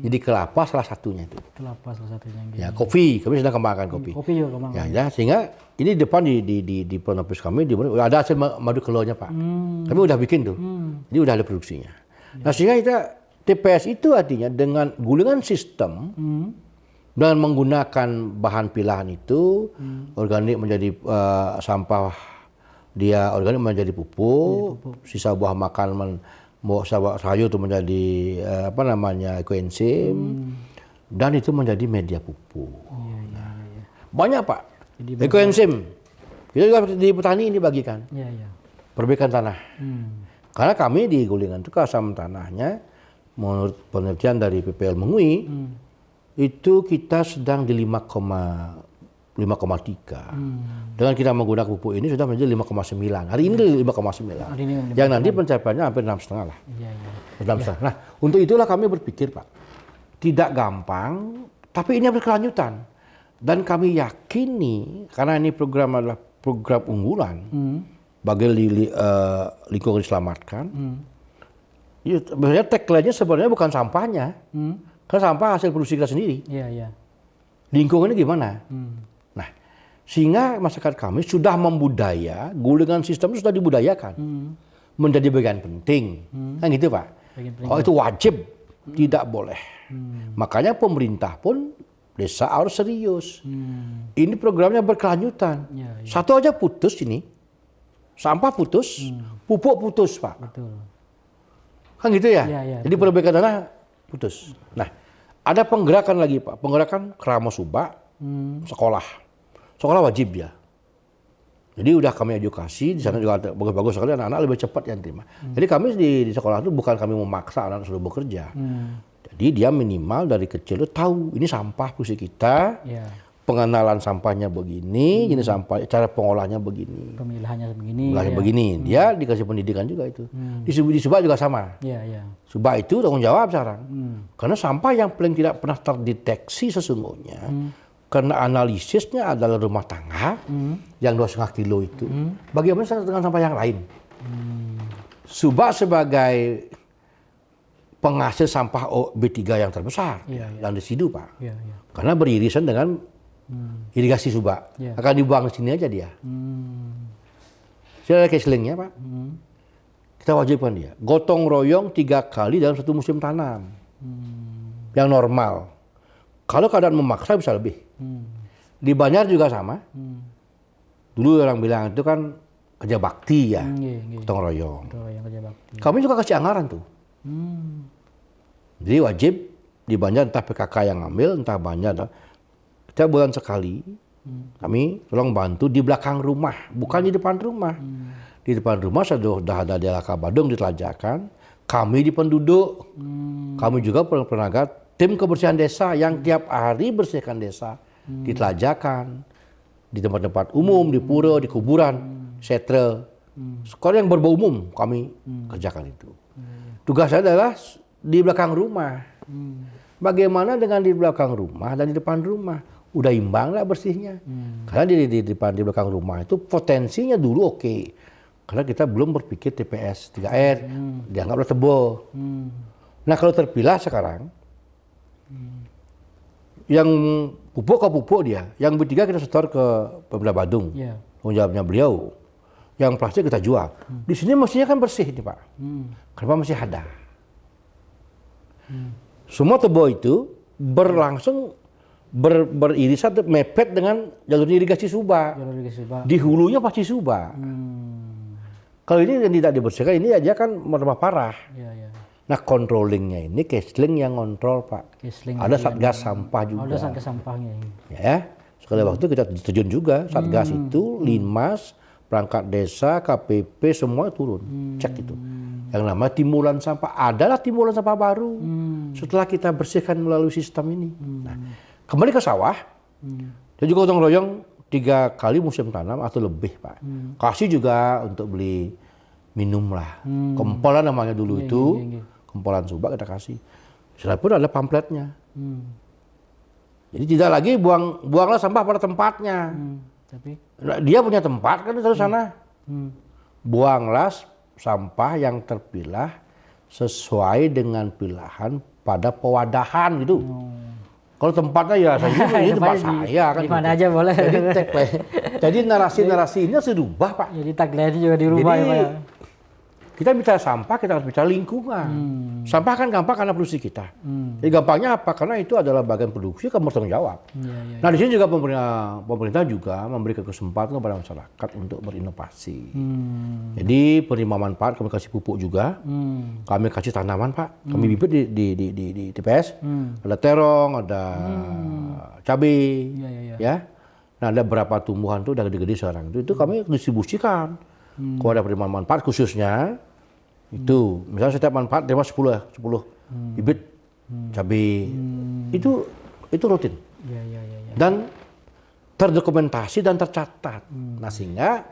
Jadi kelapa salah satunya itu. Kelapa salah satunya. Ya kopi, kami sedang kembangkan kopi. Kopi juga kembangkan. Ya, sehingga ini depan di penopis kami ada hasil madu keluarnya Pak. Kami udah bikin tuh. Jadi udah ada produksinya. Nah sehingga kita TPS itu artinya dengan Gulingan sistem dengan menggunakan bahan pilahan itu organik menjadi sampah, dia organik menjadi pupuk, sisa buah makan sayur itu menjadi ekoenzim dan itu menjadi media pupuk. Banyak Pak. Ekoenzim. Kita juga di petani ini bagikan. Perbaikan tanah. Karena kami di Gulingan itu keasaman tanahnya menurut penelitian dari PPL Mengui itu kita sedang di 5,3. Dengan kita menggunakan pupuk ini sudah menjadi 5,9. Hari ini 5,9. Yang nanti pencapaiannya hampir 6,5 lah. 6,5. Nah, untuk itulah kami berpikir Pak, tidak gampang, tapi ini berkelanjutan. Dan kami yakini karena ini program adalah program unggulan bagi lingkungan diselamatkan. Biasanya tagline-nya sebenarnya bukan sampahnya, karena sampah hasil produksi kita sendiri. Lingkungannya gimana? Nah, sehingga masyarakat kami sudah membudaya, Gulingan sistem itu sudah dibudayakan menjadi bagian penting, kan gitu Pak. Oh itu wajib, tidak boleh. Makanya pemerintah pun desa harus serius. Ini programnya berkelanjutan. Satu aja putus ini, sampah putus, pupuk putus Pak. Betul. Kan gitu ya? Jadi perbaikan tanah putus. Nah, ada penggerakan lagi Pak, penggerakan Kerama Subak sekolah. Sekolah wajib ya. Jadi udah kami edukasi, di sana juga ada bagus-bagus sekali, anak-anak lebih cepat yang terima. Jadi kami di sekolah itu bukan kami memaksa anak suruh bekerja. Jadi dia minimal dari kecil itu tahu ini sampah fungsi kita, pengenalan sampahnya begini, ini sampah, cara pengolahnya begini. Pemilahannya begini. Pemilahnya begini. Dia dikasih pendidikan juga itu. Di Subak juga sama. Subak itu tanggung jawab sekarang. Karena sampah yang paling tidak pernah terdeteksi sesungguhnya, karena analisisnya adalah rumah tangga yang 2,5 kilo itu. Bagaimana dengan sampah yang lain? Subak sebagai penghasil sampah B3 yang terbesar yang di situ Pak. Karena beririsan dengan irigasi Subak. Akan dibuang di sini aja dia. Saya ada caselingnya Pak. Kita wajibkan dia. Gotong royong 3 kali dalam satu musim tanam. Yang normal. Kalau keadaan memaksa bisa lebih. Di Banjar juga sama. Dulu orang bilang itu kan kerja bakti ya, gotong royong. Kami juga kasih anggaran tuh. Jadi wajib di Banjar entah PKK yang ngambil, entah Banjar. Kita bulan sekali kami tolong bantu di belakang rumah, bukan di depan rumah. Di depan rumah sudah ada DLK Badung ditelajakan. Kami di penduduk, kami juga tenaga tim kebersihan desa yang tiap hari bersihkan desa, ditelajakan di tempat-tempat umum, di pura, di kuburan, setre, sekolah yang berbau umum kami kerjakan itu. Tugas saya adalah di belakang rumah. Bagaimana dengan di belakang rumah dan di depan rumah? Udah imbang lah bersihnya. Karena di belakang rumah itu potensinya dulu oke. Karena kita belum berpikir TPS 3R, dianggaplah tebal. Nah kalau terpilah sekarang, yang pupuk ke pupuk dia, yang B3 kita setor ke Pemda Badung, tanggung jawabnya beliau. Yang plastik kita jual. Di sini mestinya kan bersih nih Pak. Kenapa masih ada? Semua tebo itu berlangsung beririsan mepet dengan jalur irigasi Subak. Di hulunya pasti Subak. Kalau ini yang tidak dibersihkan, ini aja kan merambah parah. Nah controllingnya ini Kesling yang kontrol Pak. Ada Satgas Sampah juga. Ada Satgas Sampahnya. Ya, sekali waktu kita terjun juga Satgas itu, Linmas, perangkat desa, KPP semua turun, cek itu. Yang namanya timbulan sampah, adalah timbulan sampah baru setelah kita bersihkan melalui sistem ini. Nah, kembali ke sawah, dia juga gotong royong 3 kali musim tanam atau lebih Pak. Kasih juga untuk beli minum lah, kompolan namanya dulu itu. Kompolan Subak kita kasih. Setelah pun ada pamfletnya. Jadi tidak lagi buanglah sampah pada tempatnya. Tapi dia punya tempat kan di sana. Buanglah sampah yang terpilah sesuai dengan pilihan pada pewadahan gitu. Kalau tempatnya ya saya ini tempat saya kan. Di mana aja boleh. Jadi narasi-narasi ini harus dirubah Pak. Jadi tagline juga dirubah ya Pak. Kita bicara sampah, kita harus bicara lingkungan. Sampah kan gampang karena produksi kita. Jadi gampangnya apa? Karena itu adalah bagian produksi, kamu bertanggung jawab. Nah di sini juga pemerintah juga memberikan kesempatan kepada masyarakat untuk berinovasi. Jadi penerima manfaat kami kasih pupuk juga, kami kasih tanaman Pak, kami bibit di TPS. Ada terong, ada cabai, ya. Nah ada berapa tumbuhan tuh udah gede-gede sekarang. Itu kami distribusikan kepada penerima manfaat khususnya. Itu misalnya setiap manfaat terima 10 bibit cabai. Itu rutin. Dan terdokumentasi dan tercatat. Nah sehingga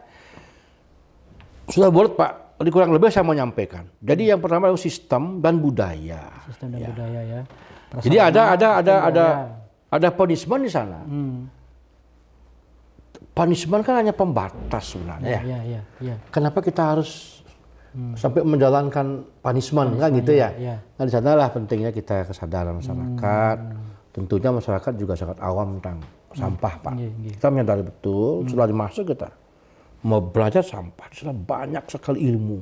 sudah bulat Pak. Jadi kurang lebih saya mau nyampaikan. Jadi yang pertama itu sistem dan budaya. Sistem dan budaya ya. Jadi ada punishment di sana. Punishment kan hanya pembatas sebenarnya. Kenapa kita harus sampai menjalankan punishment kan gitu ya? Nah di sanalah pentingnya kita kesadaran masyarakat. Tentunya masyarakat juga sangat awam tentang sampah Pak. Kita menyadari betul setelah dimasuk kita mau belajar sampah, sudah banyak sekali ilmu.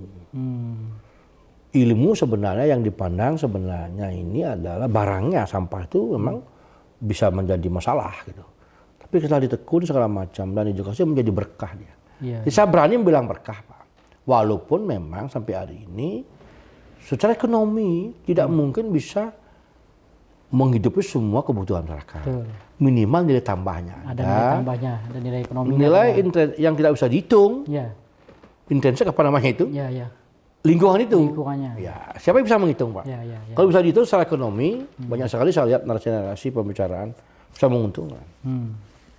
Ilmu sebenarnya yang dipandang sebenarnya ini adalah barangnya, sampah itu memang bisa menjadi masalah gitu. Tapi setelah ditekun segala macam dan edukasi menjadi berkah dia. Jadi saya berani bilang berkah Pak. Walaupun memang sampai hari ini secara ekonomi tidak mungkin bisa menghidupi semua kebutuhan masyarakat. Betul. Minimal nilai tambahnya. Ada nilai tambahnya, ada nilai ekonomi. Nilai yang tidak bisa dihitung. Ya. Intrinsik apa namanya itu? Ya, ya. Lingkungan itu. Lingkungannya. Ya, siapa yang bisa menghitung, Pak? Ya, ya, ya. Kalau bisa dihitung secara ekonomi, banyak sekali saya lihat narasi-narasi pembicaraan bisa menguntungkan.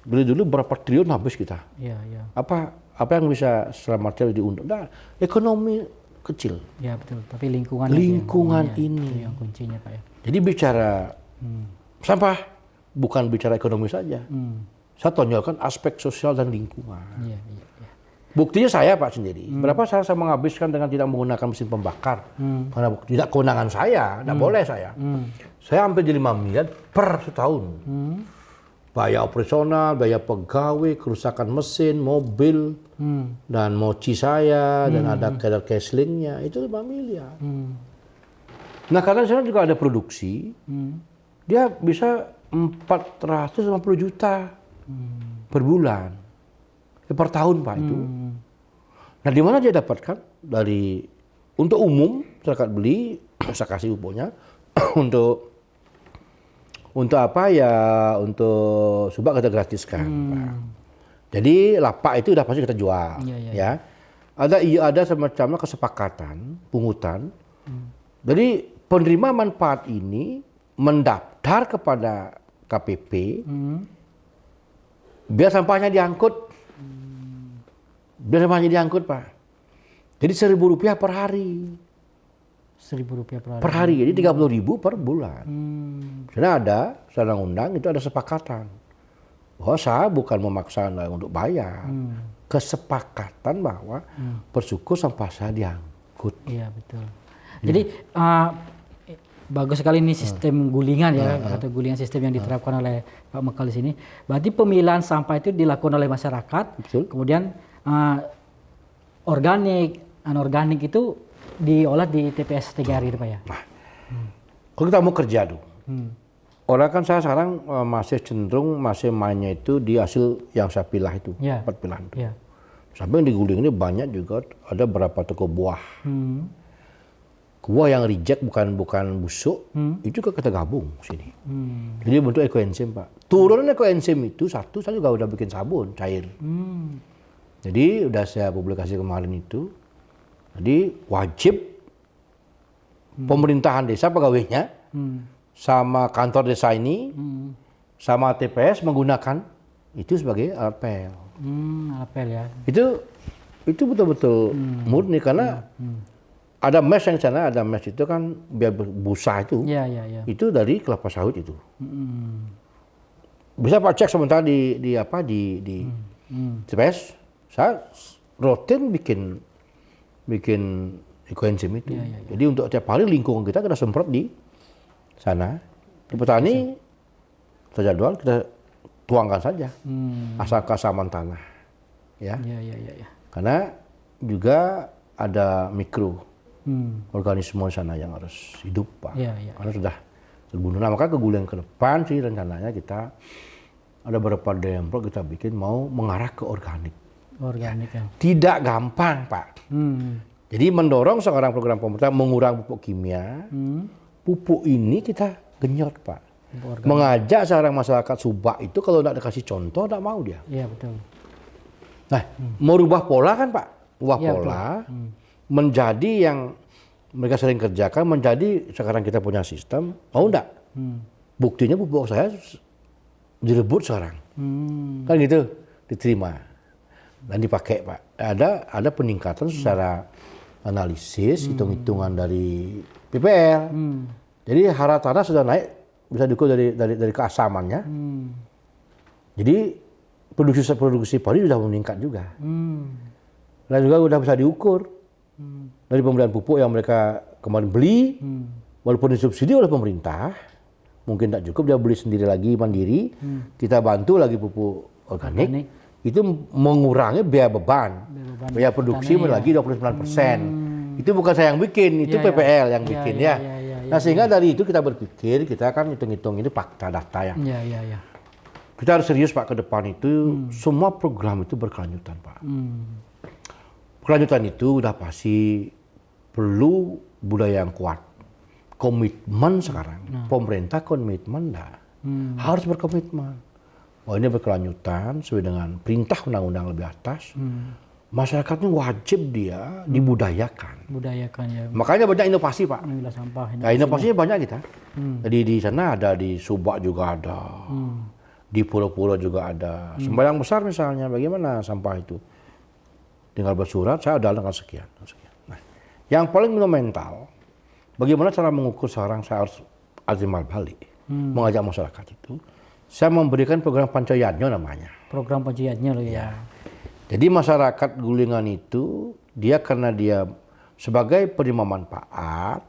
Beli dulu berapa triliun habis kita. Ya, ya. Apa yang bisa secara material diuntung? Nah, ekonomi kecil. Ya, betul. Tapi lingkungan ini yang kuncinya, Pak ya. Jadi bicara sampah bukan bicara ekonomi saja. Saya tonjolkan aspek sosial dan lingkungan. Iya, iya, iya. Buktinya saya Pak sendiri. Berapa saya menghabiskan dengan tidak menggunakan mesin pembakar. Karena tidak kewenangan saya, tidak boleh saya. Saya hampir jadi 5 miliar per setahun. Biaya operasional, biaya pegawai, kerusakan mesin, mobil, dan mochi saya, dan ada cash-linknya, itu 5 miliar. Nah karena saya juga ada produksi, dia bisa 450 juta per bulan, per tahun Pak itu. Nah di mana dia dapatkan? Untuk umum, masyarakat beli, saya kasih uponya, untuk apa ya, untuk subak kita gratiskan Pak. Jadi lapak itu udah pasti kita jual. Ya. Ada semacamnya kesepakatan, pungutan. Jadi penerima manfaat ini mendaftar kepada KPP, biar sampahnya diangkut. Biar sampahnya diangkut, Pak. Jadi Rp1.000 per hari. Rp1.000 per hari. Jadi Rp30.000 per bulan. Karena ada, secara undang itu ada sepakatan. Bahwa saya bukan memaksa Anda untuk bayar. Kesepakatan bahwa bersyukur sampah saya diangkut. Iya, betul. Jadi bagus sekali ini sistem gulingan ya, atau gulingan sistem yang diterapkan oleh Pak Mekal di sini. Berarti pemilahan sampah itu dilakukan oleh masyarakat. Betul. Kemudian organik, anorganik itu diolah di TPS 3R gitu Pak ya. Nah, kalau kita mau kerja dulu, orang kan saya sekarang masih cenderung mainnya itu di hasil yang saya pilah itu, 4 pilahan itu. Ya. Sampai di guling ini banyak juga ada berapa toko buah. Buah yang reject bukan busuk, itu juga kita gabung sini. Jadi bentuk ekoenzim Pak. Turunan ekoenzim itu satu, saya juga udah bikin sabun cair. Jadi udah saya publikasi kemarin itu. Jadi wajib pemerintahan desa pegawainya sama kantor desa ini sama TPS menggunakan itu sebagai alat pel. Alat pel ya. Itu betul-betul murni karena ada mesh yang sana, ada mesh itu kan biar busa itu. Ya. Itu dari kelapa sawit itu. Bisa Pak cek sebentar di TPS. Saya rutin bikin ekoenzim itu. Jadi untuk tiap hari lingkungan kita semprot di sana. Di petani, kita jadwal, kita tuangkan saja. Asal keasaman tanah. Ya. Karena juga ada organisme di sana yang harus hidup Pak. Karena sudah terbunuh. Nah, maka kegulian ke depan sih rencananya kita ada beberapa demplok kita bikin mau mengarah ke organik. Organik ya. Tidak gampang Pak. Jadi mendorong seorang program pemerintah mengurangi pupuk kimia. Pupuk ini kita genyot Pak. Mengajak seorang masyarakat subak itu kalau tidak dikasih contoh tidak mau dia. Iya betul. Nah, merubah pola kan Pak. Ubah pola menjadi yang mereka sering kerjakan menjadi sekarang kita punya sistem. Mau enggak? Buktinya pupuk saya direbut sekarang. Kan gitu diterima. Dan dipakai Pak. Ada peningkatan secara analisis, hitung-hitungan dari PPL. Jadi hara tanah sudah naik, bisa diukur dari keasamannya. Jadi produksi padi sudah meningkat juga. Dan juga sudah bisa diukur dari pembelian pupuk yang mereka kemarin beli, walaupun disubsidi oleh pemerintah, mungkin tak cukup dia beli sendiri lagi mandiri. Kita bantu lagi pupuk organik. Itu mengurangi biaya beban. Biaya produksi lagi 29%. Itu bukan saya yang bikin, itu PPL yang bikin ya. Nah sehingga dari itu kita berpikir, kita kan hitung-hitung ini fakta data ya. Kita harus serius Pak ke depan itu, semua program itu berkelanjutan Pak. Kelanjutan itu udah pasti perlu budaya yang kuat. komitmen sekarang. Pemerintah komitmen harus berkomitmen. Oh ini berkelanjutan sesuai dengan perintah undang-undang lebih atas. Masyarakat ini wajib dia dibudayakan. Budayakan ya. Makanya banyak inovasi Pak. Memilah sampah. Nah, inovasinya banyak kita. Jadi di sana ada, di Subak juga ada. Di pulau-pulau juga ada. Sembayang besar misalnya, bagaimana sampah itu? Tinggal bersurat, saya ada dengan sekian. Nah, yang paling monumental, bagaimana cara mengukur sekarang saya harus azimal balik, mengajak masyarakat itu. Saya memberikan program Pancayadnya namanya. Program Pancayadnya loh ya. Jadi masyarakat Gulingan itu, dia karena dia sebagai penerima manfaat,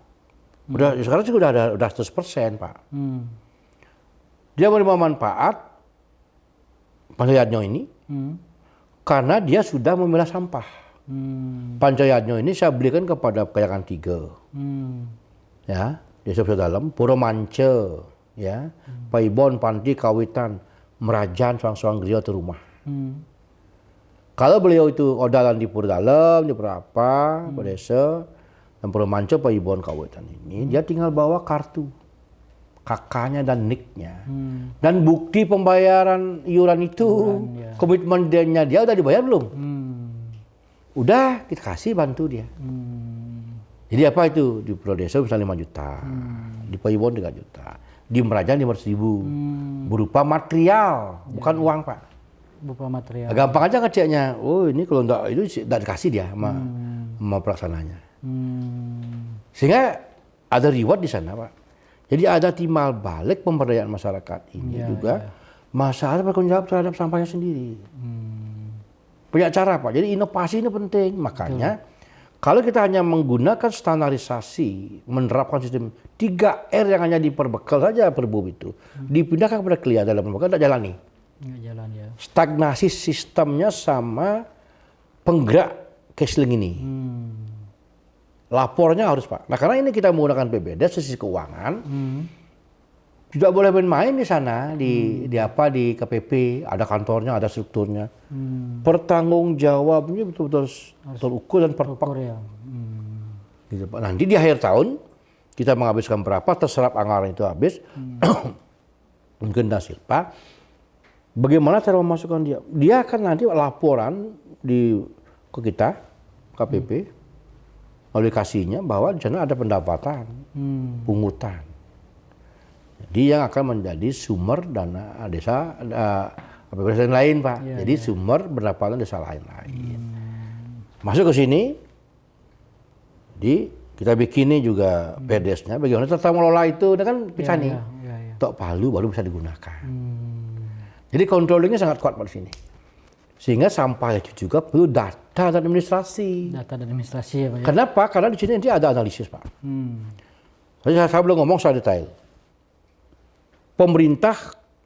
sekarang sih udah 100% Pak. Dia menerima manfaat Pancayadnya ini, karena dia sudah memilah sampah. Pancayadnya ini saya belikan kepada Kayangan 3. Ya, Desa Besar Dalam, Puro Mance, ya, Paibon, Panti, Kawitan, Merajan, Suang-Suang Griyo atau rumah. Kalau beliau itu odalan di Puro Dalam, di Puro apa, Puro Desa, dan Puro Mance, Paibon, Kawitan ini, dia tinggal bawa kartu kakaknya dan niknya, dan bukti pembayaran iuran itu, komitmen dia udah dibayar belum? Udah, kita kasih bantu dia. Jadi apa itu? Di Puro Desa bisa 5 juta, di Paibon 3 juta, di Merajan 500.000, berupa material, bukan uang Pak. Berupa material. Gampang aja ngeceknya. Oh ini kalau enggak itu enggak dikasih dia sama pelaksananya. Sehingga ada reward di sana Pak. Jadi ada timbal balik pemberdayaan masyarakat ini juga. Masyarakat bertanggung jawab terhadap sampahnya sendiri. Banyak cara Pak. Jadi inovasi ini penting. Makanya kalau kita hanya menggunakan standarisasi, menerapkan sistem 3R yang hanya diperbekal saja Perbup itu, dipindahkan kepada klien dalam lembaga, tidak jalani. Nggak jalan ya. Stagnasi sistemnya sama penggerak Kesling ini. Lapornya harus Pak. Nah karena ini kita menggunakan PBD sisi keuangan, tidak boleh main-main di sana, di KPP, ada kantornya, ada strukturnya. Pertanggung jawabnya betul-betul terukur dan perfect. Ya. Gitu, Pak. Nanti di akhir tahun kita menghabiskan berapa, terserap anggaran itu habis, mungkin hasil Pak. Bagaimana cara memasukkan dia? Dia akan nanti laporan ke kita, KPP, aplikasinya bahwa di sana ada pendapatan, pungutan. Jadi yang akan menjadi sumber dana desa desa lain Pak. Jadi sumber pendapatan desa lain-lain. Masuk ke sini, kita bikin juga PDS-nya. Bagaimana tata mengelola itu, kan pisah nih. Tok Palu baru bisa digunakan. Jadi controllingnya sangat kuat Pak di sini. Sehingga sampah itu juga perlu data dan administrasi. Data dan administrasi ya Pak. Kenapa? Karena di sini nanti ada analisis Pak. Saya belum ngomong soal detail. Pemerintah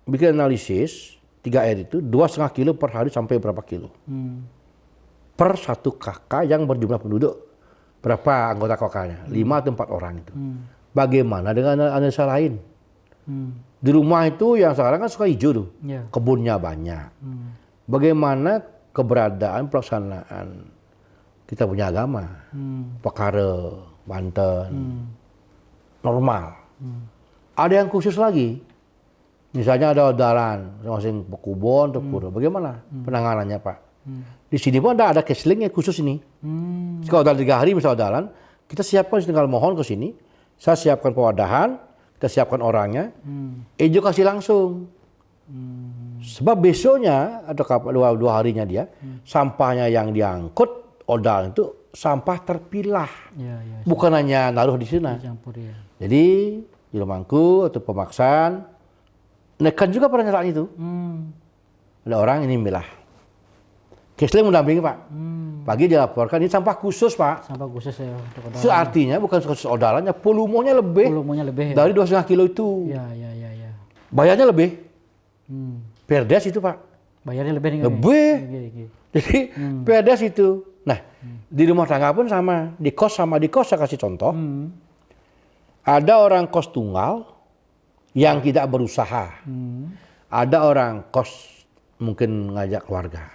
bikin analisis 3R itu 2,5 kilo per hari sampai berapa kilo. Per 1 KK yang berjumlah penduduk. Berapa anggota KK-nya? 5 atau 4 orang itu. Bagaimana dengan analisa lain? Di rumah itu yang sekarang kan suka hijau tuh. Kebunnya banyak. Bagaimana keberadaan pelaksanaan kita punya agama, Pekare, Banten, normal. Ada yang khusus lagi, misalnya ada odalan, masing-masing Pekubon, Tepuro, bagaimana penanganannya Pak? Di sini pun ada Kesling yang khusus ini. Kalau odalan 3 hari misalnya odalan, kita siapkan tinggal mohon ke sini, saya siapkan pewadahan, kita siapkan orangnya, edukasi langsung. Sebab besoknya atau dua harinya dia sampahnya yang diangkut odal itu sampah terpilah, bukan hanya naruh di sana. Jadi di Lumangku atau Pemaksaan nekan juga pernyataan itu. Ada orang ini milah. Kesling mendampingi Pak. Pagi dilaporkan ini sampah khusus Pak. Sampah khusus ya. Artinya bukan khusus odalannya, volumenya lebih. Dari 2,5 kilo itu. Ya. Bayarnya lebih. Perdes itu Pak. Bayarnya lebih. Jadi perdes itu. Nah, di rumah tangga pun sama. Di kos saya kasih contoh. Ada orang kos tunggal yang tidak berusaha. Ada orang kos mungkin ngajak keluarga.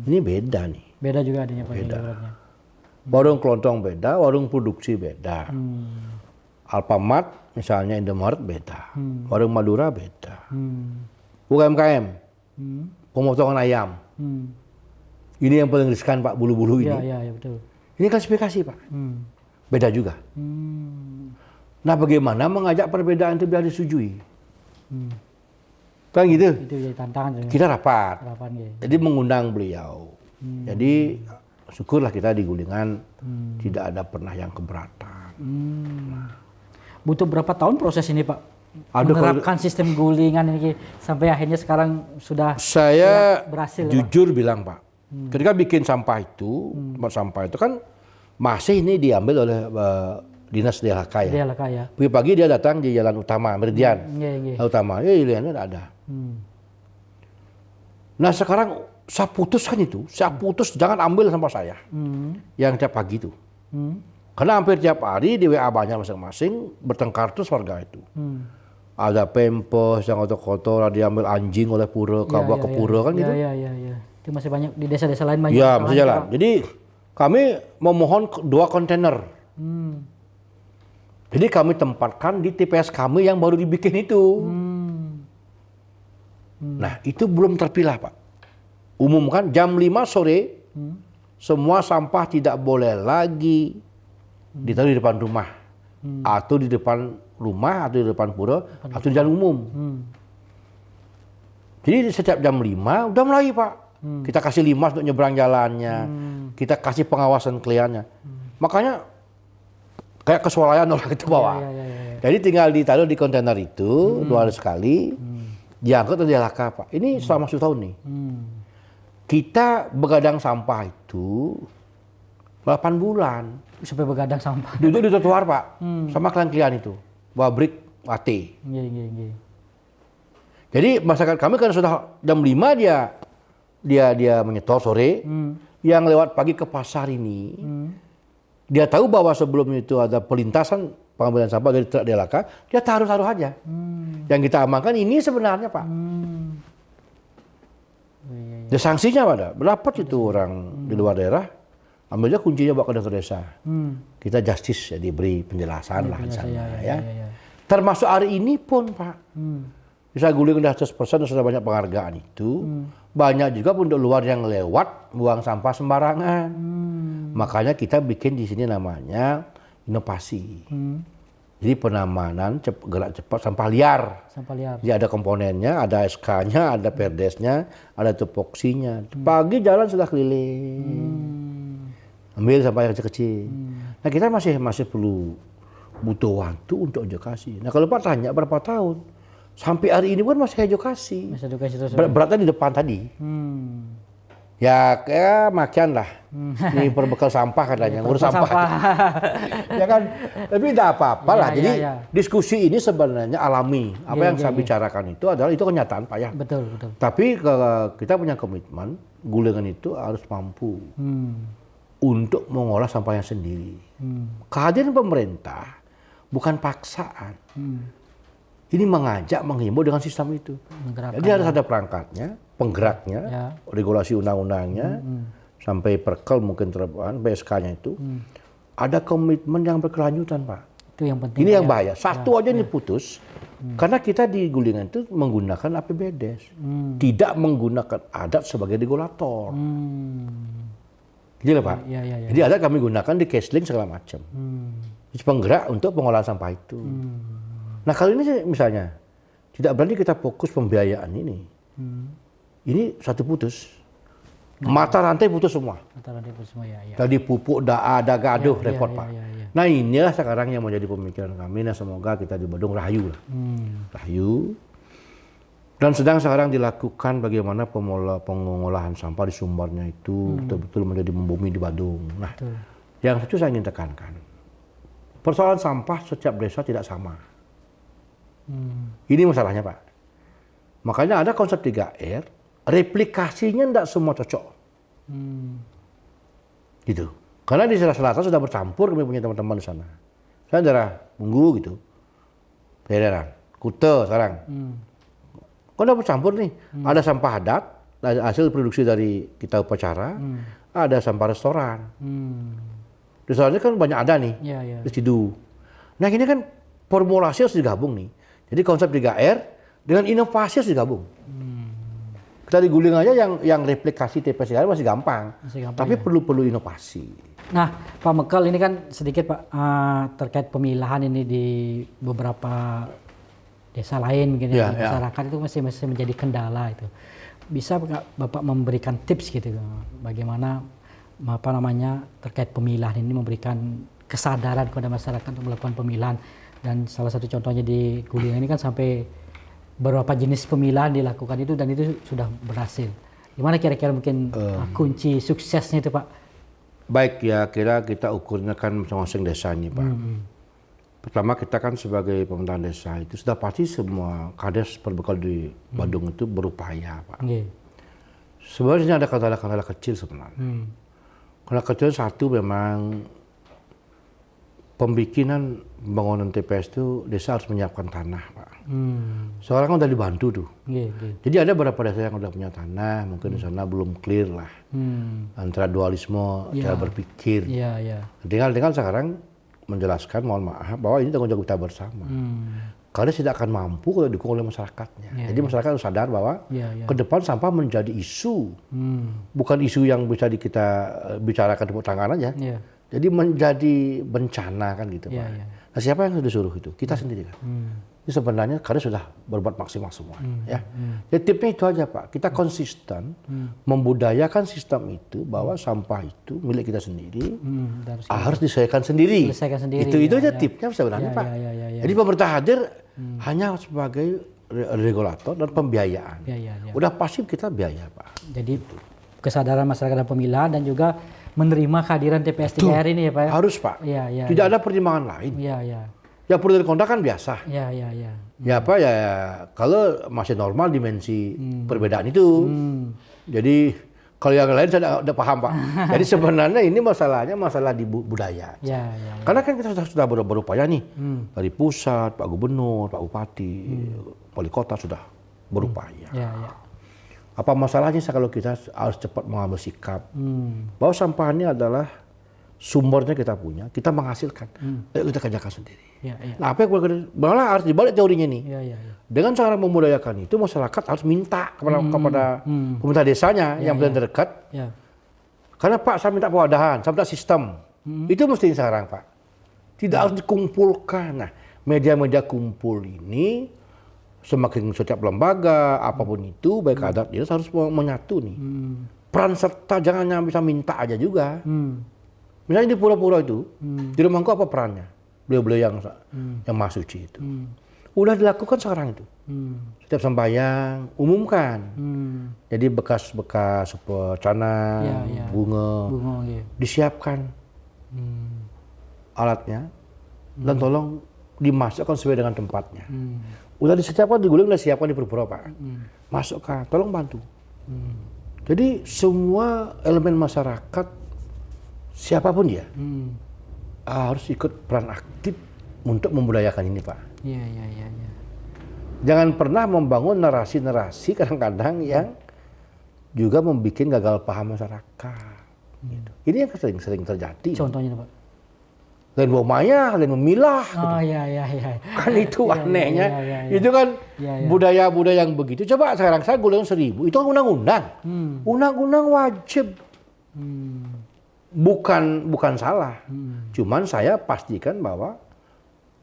Ini beda nih. Beda juga adanya Pak. Beda. Warung kelontong beda, warung produksi beda. Alfamart misalnya, Indomaret beda, Warung Madura beda, UMKM, pemotongan ayam. Ini yang paling riskan Pak, bulu-bulu ini. Iya, betul. Ini klasifikasi Pak, beda juga. Nah bagaimana mengajak perbedaan itu biar disetujui? Kan gitu. Itu jadi tantangan. Kita rapat, Ya. jadi mengundang beliau. Jadi syukurlah kita di Gulingan tidak ada pernah yang keberatan. Butuh berapa tahun proses ini Pak? Menerapkan sistem gulingan ini sampai akhirnya sekarang sudah berhasil. Jujur bilang Pak, ketika bikin sampah itu, tempat sampah itu kan masih ini diambil oleh dinas DLHK ya. DLHK ya. Pagi-pagi dia datang di jalan utama, Meridian. Jalan utama, pilihannya tidak ada. Nah sekarang saya putuskan itu, jangan ambil sampah saya. Yang tiap pagi itu. Karena hampir tiap hari di WA banyak masing-masing bertengkar terus warga itu. Ada pempos yang kotor-kotor, diambil anjing oleh pura, bawa ke pura kan gitu. Iya. Itu masih banyak di desa-desa lain banyak. Iya, masih jalan. Jadi kami memohon 2 kontainer. Jadi kami tempatkan di TPS kami yang baru dibikin itu. Nah itu belum terpilah Pak. Umumkan jam 5 sore semua sampah tidak boleh lagi ditaruh di depan rumah, atau di depan rumah, atau di depan pura, atau di jalan umum. Jadi setiap jam 5 udah mulai Pak. Kita kasih limas untuk nyebrang jalannya, kita kasih pengawasan kliennya. Makanya kayak kesualayan orang itu bawa. Jadi tinggal ditaruh di kontainer itu 2 hari sekali, diangkut dari DLHK Pak. Ini selama 1 tahun nih. Kita begadang sampah itu 8 bulan. Sampai begadang sampah. Duduk di trotoar Pak, sama klien-klien itu, pabrik AT. Iya. Jadi masyarakat kami kan sudah jam 5 dia menyetor sore, yang lewat pagi ke pasar ini, dia tahu bahwa sebelum itu ada pelintasan pengambilan sampah dari truk DLHK, dia taruh aja. Yang kita amankan ini sebenarnya Pak. Ya sanksinya ada, berapa itu orang di luar daerah, ambilnya kuncinya bawa ke desa. Kita justice ya, diberi penjelasan lah di sana ya. Termasuk hari ini pun Pak. Bisa guling udah 100% sudah banyak penghargaan itu. Banyak juga penduduk luar yang lewat buang sampah sembarangan. Makanya kita bikin di sini namanya inovasi. Jadi penamanan gerak cepat sampah liar. Jadi ada komponennya, ada SK-nya, ada Perdesnya, ada tupoksinya. Pagi jalan sudah keliling. Ambil sampah yang kecil-kecil. Nah kita masih perlu butuh waktu untuk edukasi. Nah kalau Pak tanya berapa tahun, sampai hari ini pun masih edukasi. Terus. Beratnya di depan tadi. Ya kayak makian lah. Ini perbekal sampah katanya, ngurus sampah. Ya kan, tapi tidak apa-apa lah. Jadi diskusi ini sebenarnya alami. Apa yang saya bicarakan itu adalah itu kenyataan Pak ya. Betul. Tapi kita punya komitmen, Gulingan itu harus mampu untuk mengolah sampahnya sendiri. Kehadiran pemerintah bukan paksaan. Ini mengajak, menghimbau dengan sistem itu. Jadi harus ada perangkatnya, penggeraknya, regulasi undang-undangnya, sampai perkel mungkin PSK-nya itu. Ada komitmen yang berkelanjutan Pak. Itu yang penting. Ini yang bahaya. Satu aja ini putus, karena kita di Gulingan itu menggunakan APBDes. Tidak menggunakan adat sebagai regulator. Gitu loh Pak. Jadi adat kami gunakan di cashlink segala macam. Penggerak untuk pengolahan sampah itu. Nah kalau ini misalnya tidak berani kita fokus pembiayaan ini, ini satu putus, mata rantai putus semua. Tadi pupuk, ada gaduh, repot Pak. Nah inilah sekarang yang menjadi pemikiran kami. Nah semoga kita di Badung rahayu lah, rahayu. Dan sedang sekarang dilakukan bagaimana pengolahan sampah di sumbernya itu betul-betul menjadi membumi di Badung. Nah yang satu saya ingin tekankan, persoalan sampah setiap desa tidak sama. Ini masalahnya Pak. Makanya ada konsep 3R, replikasinya tidak semua cocok. Gitu. Karena di selatan sudah bercampur, kami punya teman-teman di sana. Saya daerah Bunggu gitu, Pereran, Kute sekarang. Kok udah bercampur nih? Ada sampah adat, hasil produksi dari kita upacara, ada sampah restoran. Restorannya kan banyak ada nih, residu. Nah ini kan formulasi harus digabung nih. Jadi konsep 3R dengan inovasi harus digabung. Kita di Guling aja yang replikasi TPS 3R masih gampang. Tapi perlu inovasi. Nah, Pak Mekel ini kan sedikit Pak terkait pemilahan ini di beberapa desa lain mungkin di masyarakat itu masih menjadi kendala itu. Bisa Bapak memberikan tips gitu bagaimana terkait pemilahan ini memberikan kesadaran kepada masyarakat untuk melakukan pemilahan, dan salah satu contohnya di Guling ini kan sampai beberapa jenis pemilahan dilakukan itu dan itu sudah berhasil. Gimana kira-kira mungkin kunci suksesnya itu Pak? Baik ya, kita ukurnya kan masing-masing desa ini Pak. Pertama kita kan sebagai pemerintahan desa itu sudah pasti semua kades perbekal di Badung itu berupaya Pak. Sebenarnya ada kendala-kendala kecil sebenarnya. Kendala kecil satu memang pembikinan pembangunan TPS itu desa harus menyiapkan tanah Pak. Sekarang kan udah dibantu tuh. Jadi ada beberapa desa yang udah punya tanah, mungkin di sana belum clear lah antara dualisme cara berpikir. Tinggal sekarang menjelaskan, mohon maaf, bahwa ini tanggung jawab kita bersama. Karena tidak akan mampu kalau didukung oleh masyarakatnya. Jadi masyarakat harus sadar bahwa ke depan sampah menjadi isu, bukan isu yang bisa kita bicarakan tepuk tangan aja. Jadi menjadi bencana kan gitu Pak. Nah siapa yang disuruh itu? Kita sendiri kan. Ini sebenarnya karena sudah berbuat maksimal semua. Jadi tipnya itu aja Pak. Kita konsisten membudayakan sistem itu bahwa sampah itu milik kita sendiri, harus diselesaikan sendiri. Itu aja tipnya sebenarnya Pak. Jadi pemerintah hadir hanya sebagai regulator dan pembiayaan. Udah pasti kita biaya Pak. Jadi kesadaran masyarakat dan pemilahan dan juga menerima kehadiran TPS 3R ini ya Pak? Harus Pak. Tidak ada pertimbangan lain. Ya perlu dari kontak kan biasa. Ya apa ya kalau masih normal dimensi perbedaan itu. Jadi kalau yang lain saya udah paham Pak. Jadi sebenarnya ini masalah di budaya. Karena kan kita sudah berupaya nih dari pusat, Pak Gubernur, Pak Bupati, Wali Kota sudah berupaya. Apa masalahnya kalau kita harus cepat mengambil sikap bahwa sampah ini adalah sumbernya kita punya, kita menghasilkan, ayo kita kerjakan sendiri. Nah apa yang malah harus dibalik teorinya nih. Dengan cara memudayakan itu masyarakat harus minta kepada pemerintah desanya yang paling terdekat. Karena Pak saya minta pewadahan, saya minta sistem. Itu mesti sekarang Pak. Tidak harus dikumpulkan. Nah media-media kumpul ini semakin setiap lembaga apapun itu baik adat dia harus menyatu nih. Peran serta jangan hanya bisa minta aja juga. Misalnya di pura-pura itu di rumahku apa perannya? Beliau-beliau yang masuk suci itu. Udah dilakukan sekarang itu. Setiap sembahyang umumkan. Jadi bekas-bekas canang, bunga disiapkan alatnya dan tolong dimasukkan sesuai dengan tempatnya. Udah disiapkan di Guling, udah disiapkan di Pura-pura Pak. Masukkan, tolong bantu. Jadi semua elemen masyarakat, siapapun dia, harus ikut peran aktif untuk membudayakan ini Pak. Jangan pernah membangun narasi-narasi kadang-kadang yang juga membuat gagal paham masyarakat. Gitu. Ini yang sering terjadi. Contohnya Pak? Lain bawa maya, lain memilah. Kan itu anehnya. Itu kan budaya-budaya yang begitu. Coba sekarang saya Guling 1000, itu kan undang-undang. Undang-undang wajib. Bukan salah. Cuman saya pastikan bahwa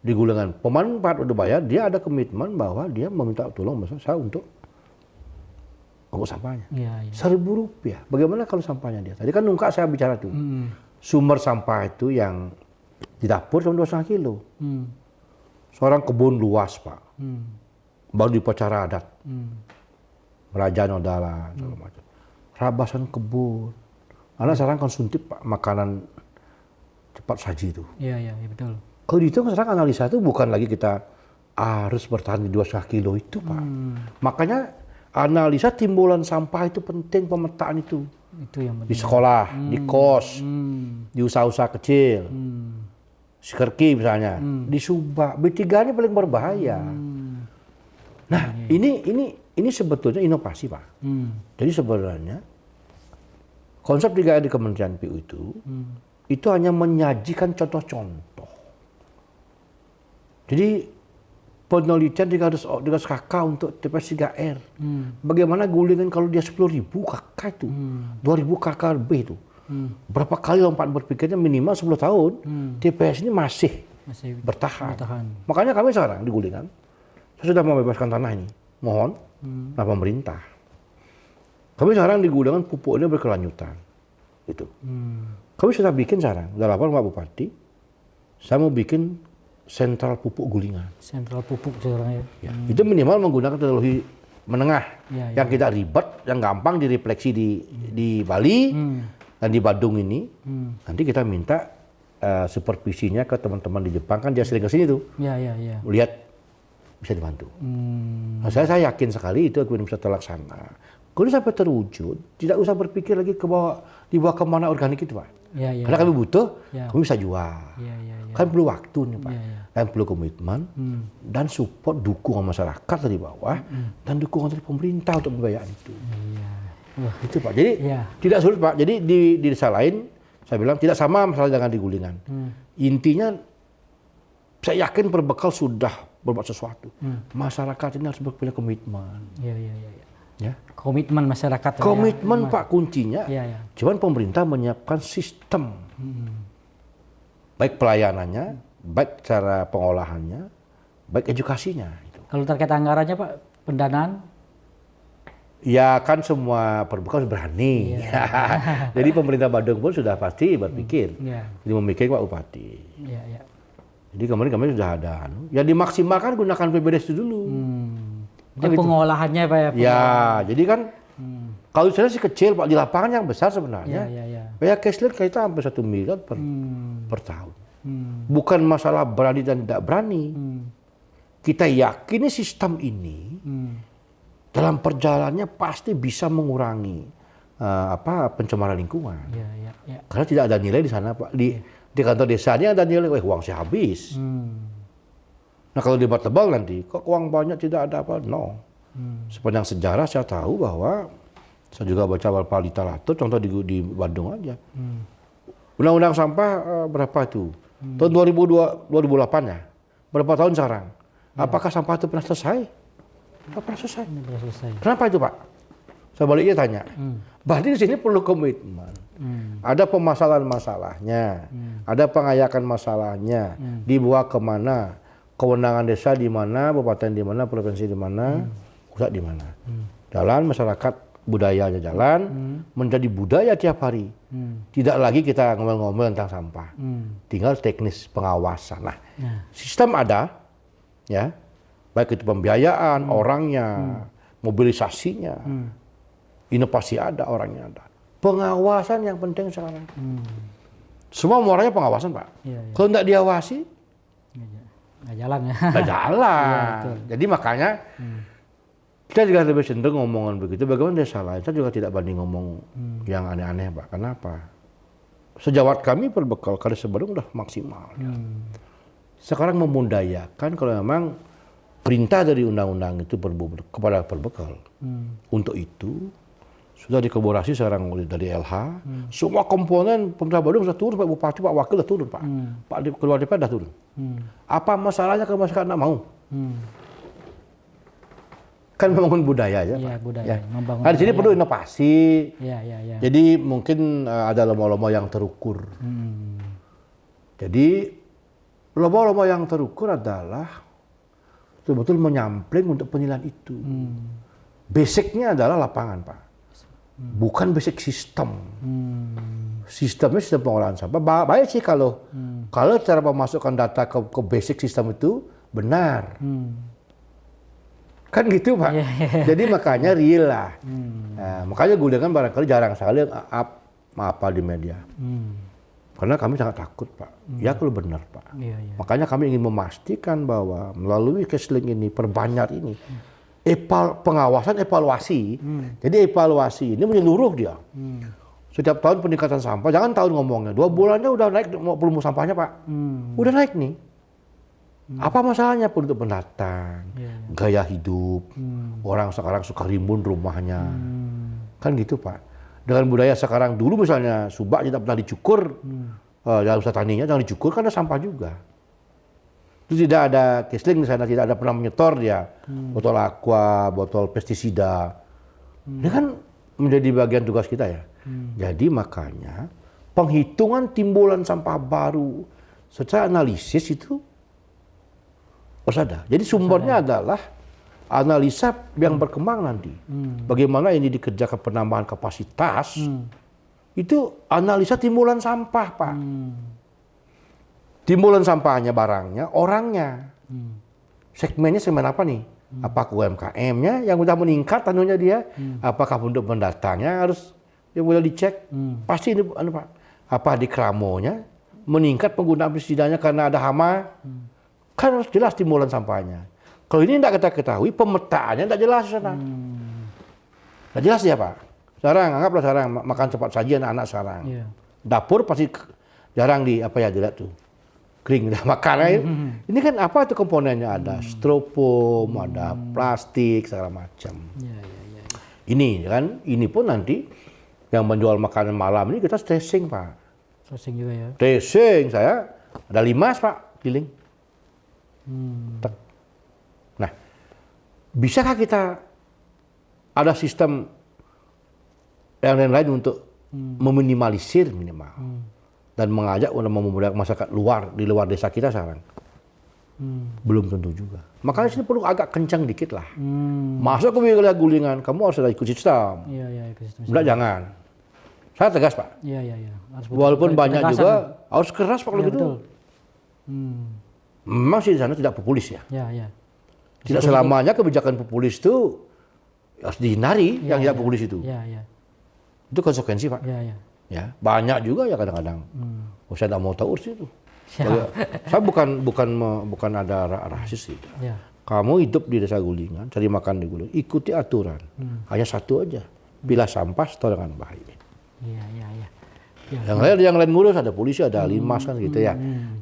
di Gulingan pemanfaat udah bayar, dia ada komitmen bahwa dia meminta tolong saya untuk sampahnya. 1.000 rupiah. Bagaimana kalau sampahnya dia? Tadi kan nungkak saya bicara tuh. Sumber sampah itu yang di dapur cuma 2,5 kilo. Seorang kebun luas Pak. Baru di upacara adat. Kerajaan Odala, segala macam. Rabasan kebun. Karena sekarang konsumtif Pak, makanan cepat saji itu. Iya betul. Kalau itu sekarang analisa itu bukan lagi kita harus bertahan di 2,5 kilo itu Pak. Makanya analisa timbulan sampah itu penting, pemetaan itu. Itu yang penting. Di sekolah, di kos, di usaha-usaha kecil. Sikerki misalnya, di Subak, B3 ini paling berbahaya. Nah, ini sebetulnya inovasi Pak. Jadi sebenarnya konsep 3R di Kementerian PU itu hanya menyajikan contoh-contoh. Jadi penelitian 300 kakak untuk TPS 3R. Bagaimana gulingan kalau dia 10.000 kakak itu, 2.000 kakak lebih itu. Berapa kali lompat berpikirnya minimal 10 tahun, TPS ini masih bertahan. Makanya kami sekarang di Gulingan, saya sudah membebaskan tanah ini. Mohon, nah pemerintah. Kami sekarang di Gulingan pupuk ini berkelanjutan. Itu. Kami sudah bikin sekarang, udah lapor Pak Bupati, saya mau bikin sentral pupuk Gulingan. Sentral pupuk sekarang ya. Itu minimal menggunakan teknologi menengah yang tidak ribet, yang gampang direfleksi di Bali dan di Badung ini. Nanti kita minta supervisinya ke teman-teman di Jepang, kan dia sering ke sini tuh. Lihat bisa dibantu. Nah, saya yakin sekali itu akan bisa terlaksana. Kalau sampai terwujud, tidak usah berpikir lagi dibawa kemana organik itu, Pak. Karena kami butuh, kami bisa jual. Kan perlu waktu nih, Pak. Dan perlu komitmen dan support dukungan masyarakat dari bawah dan dukungan dari pemerintah untuk pembiayaan itu. Itu Pak. Jadi tidak sulit Pak. Jadi di desa lain saya bilang tidak sama masalah dengan di Gulingan. Intinya saya yakin Perbekal sudah berbuat sesuatu. Masyarakat ini harus punya komitmen. Ya. Komitmen masyarakat. Komitmen Pak kuncinya. Cuman pemerintah menyiapkan sistem. Baik pelayanannya, baik cara pengolahannya, baik edukasinya. Kalau terkait anggarannya Pak, pendanaan? Ya kan semua Perbekal berani. Jadi pemerintah Badung pun sudah pasti berpikir. Jadi memikir Pak Bupati. Jadi kemarin kami sudah ada. Ya dimaksimalkan gunakan PBDS itu dulu. Itu pengolahannya Pak ya? Ya, jadi kan kalau saya sih kecil Pak, di lapangan yang besar sebenarnya. Ya cashless kita sampai 1 miliar per tahun. Bukan masalah berani dan tidak berani. Kita yakini sistem ini dalam perjalanannya pasti bisa mengurangi pencemaran lingkungan. Karena tidak ada nilai di sana Pak. Di kantor desanya ada nilai, uang saya habis. Nah kalau debat tebal nanti, kok uang banyak tidak ada apa? No. Sepanjang sejarah saya tahu bahwa, saya juga baca beberapa literatur, contoh di Bandung aja. Undang-undang sampah berapa itu? Tahun 2008 ya? Berapa tahun sekarang? Apakah sampah itu pernah selesai? Tidak pernah selesai. Kenapa itu Pak? Saya baliknya tanya. Berarti di sini perlu komitmen. Ada permasalahan masalahnya, ada pengayakan masalahnya, dibawa kemana? Kewenangan desa di mana, kabupaten di mana, provinsi di mana, pusat di mana. Jalan masyarakat budayanya jalan, menjadi budaya tiap hari. Tidak lagi kita ngomel-ngomel tentang sampah. Tinggal teknis pengawasan. Nah, sistem ada, ya, baik itu pembiayaan, orangnya, mobilisasinya, inovasi ada, orangnya ada. Pengawasan yang penting sekarang. Semua muaranya pengawasan Pak. Kalau tidak diawasi, nggak jalan ya. Nggak jalan. Jadi makanya kita juga lebih cenderung ngomongan begitu. Bagaimana desa lain? Saya juga tidak banding ngomong yang aneh-aneh Pak. Kenapa? Sejawat kami Perbekal Kades Badung udah maksimal. Sekarang memundayakan kalau memang perintah dari undang-undang itu kepada Perbekal. Untuk itu sudah dikolaborasi sekarang dari LH. Semua komponen pemerintah Badung sudah turun, Pak Bupati, Pak Wakil sudah turun, Pak. Pak Ketua DPR sudah turun. Apa masalahnya kalau masyarakat tidak mau? Kan membangun budaya ya, Pak. Budaya. Nah, di sini perlu inovasi. Jadi mungkin ada lomba-lomba yang terukur. Jadi lomba-lomba yang terukur adalah betul-betul menyampling untuk penilaian itu. Basicnya adalah lapangan, Pak. Bukan basic sistem. Sistemnya sistem pengolahan sampah. Baik sih kalau cara memasukkan data ke basic sistem itu benar. Kan gitu Pak. Jadi makanya real lah. Nah, makanya Gulingan barangkali jarang sekali apa di media. Karena kami sangat takut Pak. Ya kalau benar Pak. Makanya kami ingin memastikan bahwa melalui cashlink ini, perbanyak ini, pengawasan evaluasi. Jadi evaluasi ini menyeluruh dia. Setiap tahun peningkatan sampah, jangan tahun ngomongnya. 2 bulannya udah naik volume sampahnya Pak. Udah naik nih. Apa masalahnya untuk pendatang, gaya hidup, orang sekarang suka rimbun rumahnya. Kan gitu Pak. Dengan budaya sekarang dulu misalnya subak tidak pernah dicukur, dalam usaha taninya jangan dicukur karena sampah juga. Itu tidak ada kisling di sana, tidak ada pernah menyetor dia botol aqua, botol pestisida. Ini kan menjadi bagian tugas kita ya. Jadi makanya penghitungan timbulan sampah baru secara analisis itu harus ada. Jadi sumbernya adalah analisa yang berkembang nanti. Bagaimana ini dikerjakan penambahan kapasitas, itu analisa timbulan sampah, Pak. Timbulan sampahnya, barangnya, orangnya. Segmennya segmen apa nih? Apakah UMKM-nya yang udah meningkat anunya dia? Apakah untuk pendatangnya harus yang boleh dicek? Pasti ini Pak. Apa di Kramonya meningkat penggunaan pestisidanya karena ada hama? Kan harus jelas timbulan sampahnya. Kalau ini tidak kita ketahui, pemetaannya tidak jelas di sana. Tidak jelas ya Pak. Sekarang anggaplah sekarang makan cepat saji anak-anak sekarang. Dapur pasti jarang dilihat tuh. Kering udah makan. Ini kan apa itu komponennya, ada styrofoam, ada plastik segala macam. Ini kan, ini pun nanti yang menjual makanan malam ini kita tracing Pak. Tracing juga ya. Tracing saya ada 5 Pak keliling. Nah, bisakah kita ada sistem yang lain untuk meminimalisir minimal? Dan mengajak untuk memudahkan masyarakat di luar desa kita sekarang. Belum tentu juga. Makanya sini perlu agak kencang dikit lah. Masuk ke wilayah Gulingan, kamu harus ada ikut sistem. Ikut sistem. Enggak, jangan. Saya tegas Pak. Walaupun banyak juga, harus keras Pak kalau gitu. Memang sih di sana tidak populis ya. Tidak selamanya kebijakan populis itu harus dihindari yang tidak populis itu. Itu konsekuensi Pak. Ya, banyak juga ya kadang-kadang. Saya tidak mau tahu urus itu. Saya bukan ada rasis itu. Kamu hidup di desa Gulingan, cari makan di Gulingan, ikuti aturan. Hanya satu aja, pilah sampah, setor dengan baik. Yang lain ngurus, ada polisi, ada limas kan gitu ya.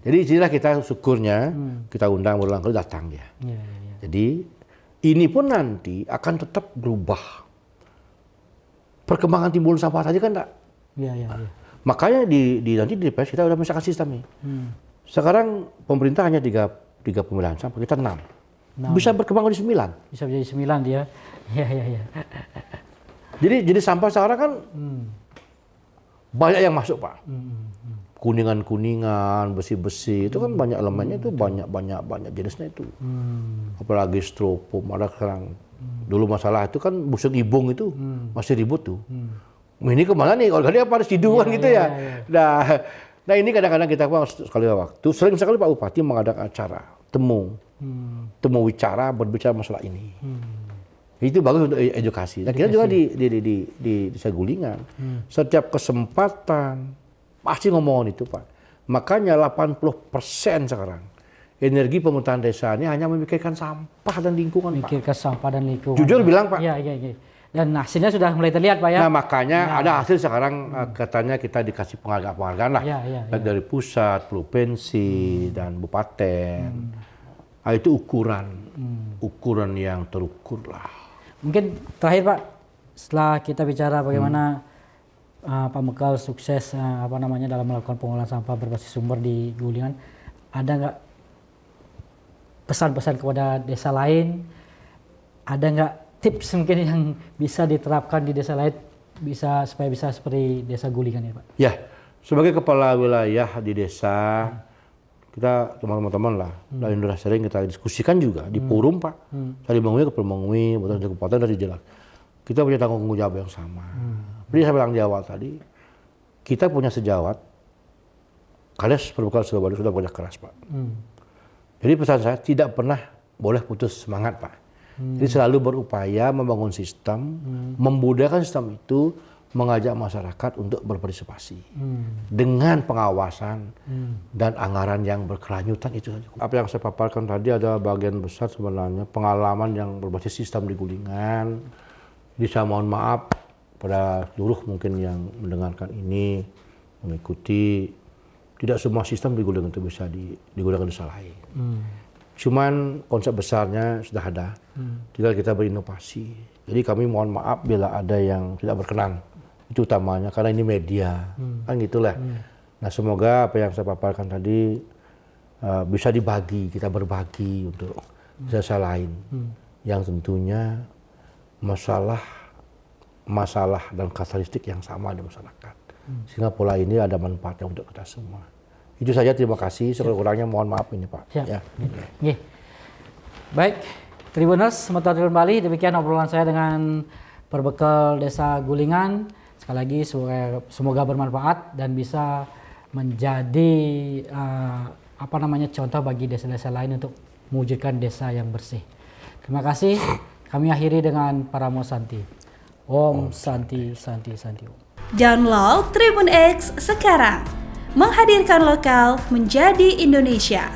Jadi inilah kita syukurnya kita undang berulang kali datang dia. Jadi ini pun nanti akan tetap berubah. Perkembangan timbulan sampah tadi kan enggak. Makanya nanti di DPS kita udah misalkan sistem nih. Sekarang pemerintah hanya 3 pemilahan sampah, kita 6. Bisa berkembang jadi 9. Bisa jadi 9 dia. Jadi sampah sekarang kan banyak yang masuk Pak. Kuningan-kuningan, besi-besi itu kan banyak elemennya itu, banyak jenisnya itu. Apalagi styrofoam ada sekarang. Dulu masalah itu kan busuk ibung itu masih ribut tuh. Ini kemana nih? Organnya apa harus diduan gitu ya. Nah ini kadang-kadang kita sekali waktu, sering sekali Pak Bupati mengadakan acara temu wicara berbicara masalah ini. Itu bagus untuk edukasi. Dan kita juga di Desa Gulingan, setiap kesempatan pasti ngomongin itu Pak. Makanya 80% sekarang energi pemerintahan desa ini hanya memikirkan sampah dan lingkungan Pak. Memikirkan sampah dan lingkungan. Jujur bilang Pak. Dan hasilnya sudah mulai terlihat Pak ya. Nah makanya ada hasil sekarang katanya kita dikasih penghargaan lah. Baik dari pusat, provinsi, dan bupaten. Nah, itu ukuran yang terukur lah. Mungkin terakhir Pak, setelah kita bicara bagaimana Pak Mekal sukses dalam melakukan pengolahan sampah berbasis sumber di Gulingan, ada nggak pesan-pesan kepada desa lain? Ada nggak tips mungkin yang bisa diterapkan di desa lain supaya bisa seperti Desa Gulingan ya Pak? Ya, sebagai kepala wilayah di desa, kita teman-teman lah, dan sudah sering kita diskusikan juga di forum Pak. Dari Mengui ke Mengui, bukan dari Kabupaten dari jelas. Kita punya tanggung jawab yang sama. Jadi saya bilang di awal tadi, kita punya sejawat, Kades Perbekal Surabaya sudah bekerja keras Pak. Jadi pesan saya tidak pernah boleh putus semangat Pak. Jadi selalu berupaya membangun sistem, memudahkan sistem itu, mengajak masyarakat untuk berpartisipasi dengan pengawasan dan anggaran yang berkelanjutan itu saja. Apa yang saya paparkan tadi ada bagian besar sebenarnya pengalaman yang berbasis sistem di Gulingan. Jadi saya mohon maaf pada seluruh mungkin yang mendengarkan ini, mengikuti, tidak semua sistem di Gulingan itu bisa digunakan di desa lain. Cuman konsep besarnya sudah ada, tinggal kita berinovasi. Jadi kami mohon maaf bila ada yang tidak berkenan, itu utamanya karena ini media, kan gitulah. Nah semoga apa yang saya paparkan tadi bisa dibagi, kita berbagi untuk desa lain yang tentunya masalah dan karakteristik yang sama di masyarakat. Sehingga pola ini ada manfaatnya untuk kita semua. Itu saja, terima kasih. Sekurang-kurangnya mohon maaf ini Pak. Siap. Ya. Baik, Tribuners, Semeton Tribun Bali, demikian obrolan saya dengan Perbekal Desa Gulingan. Sekali lagi semoga bermanfaat dan bisa menjadi contoh bagi desa-desa lain untuk mewujudkan desa yang bersih. Terima kasih. Kami akhiri dengan Paramo Santi. Om Santi Santi Santi. Download Tribun X sekarang. Menghadirkan lokal menjadi Indonesia.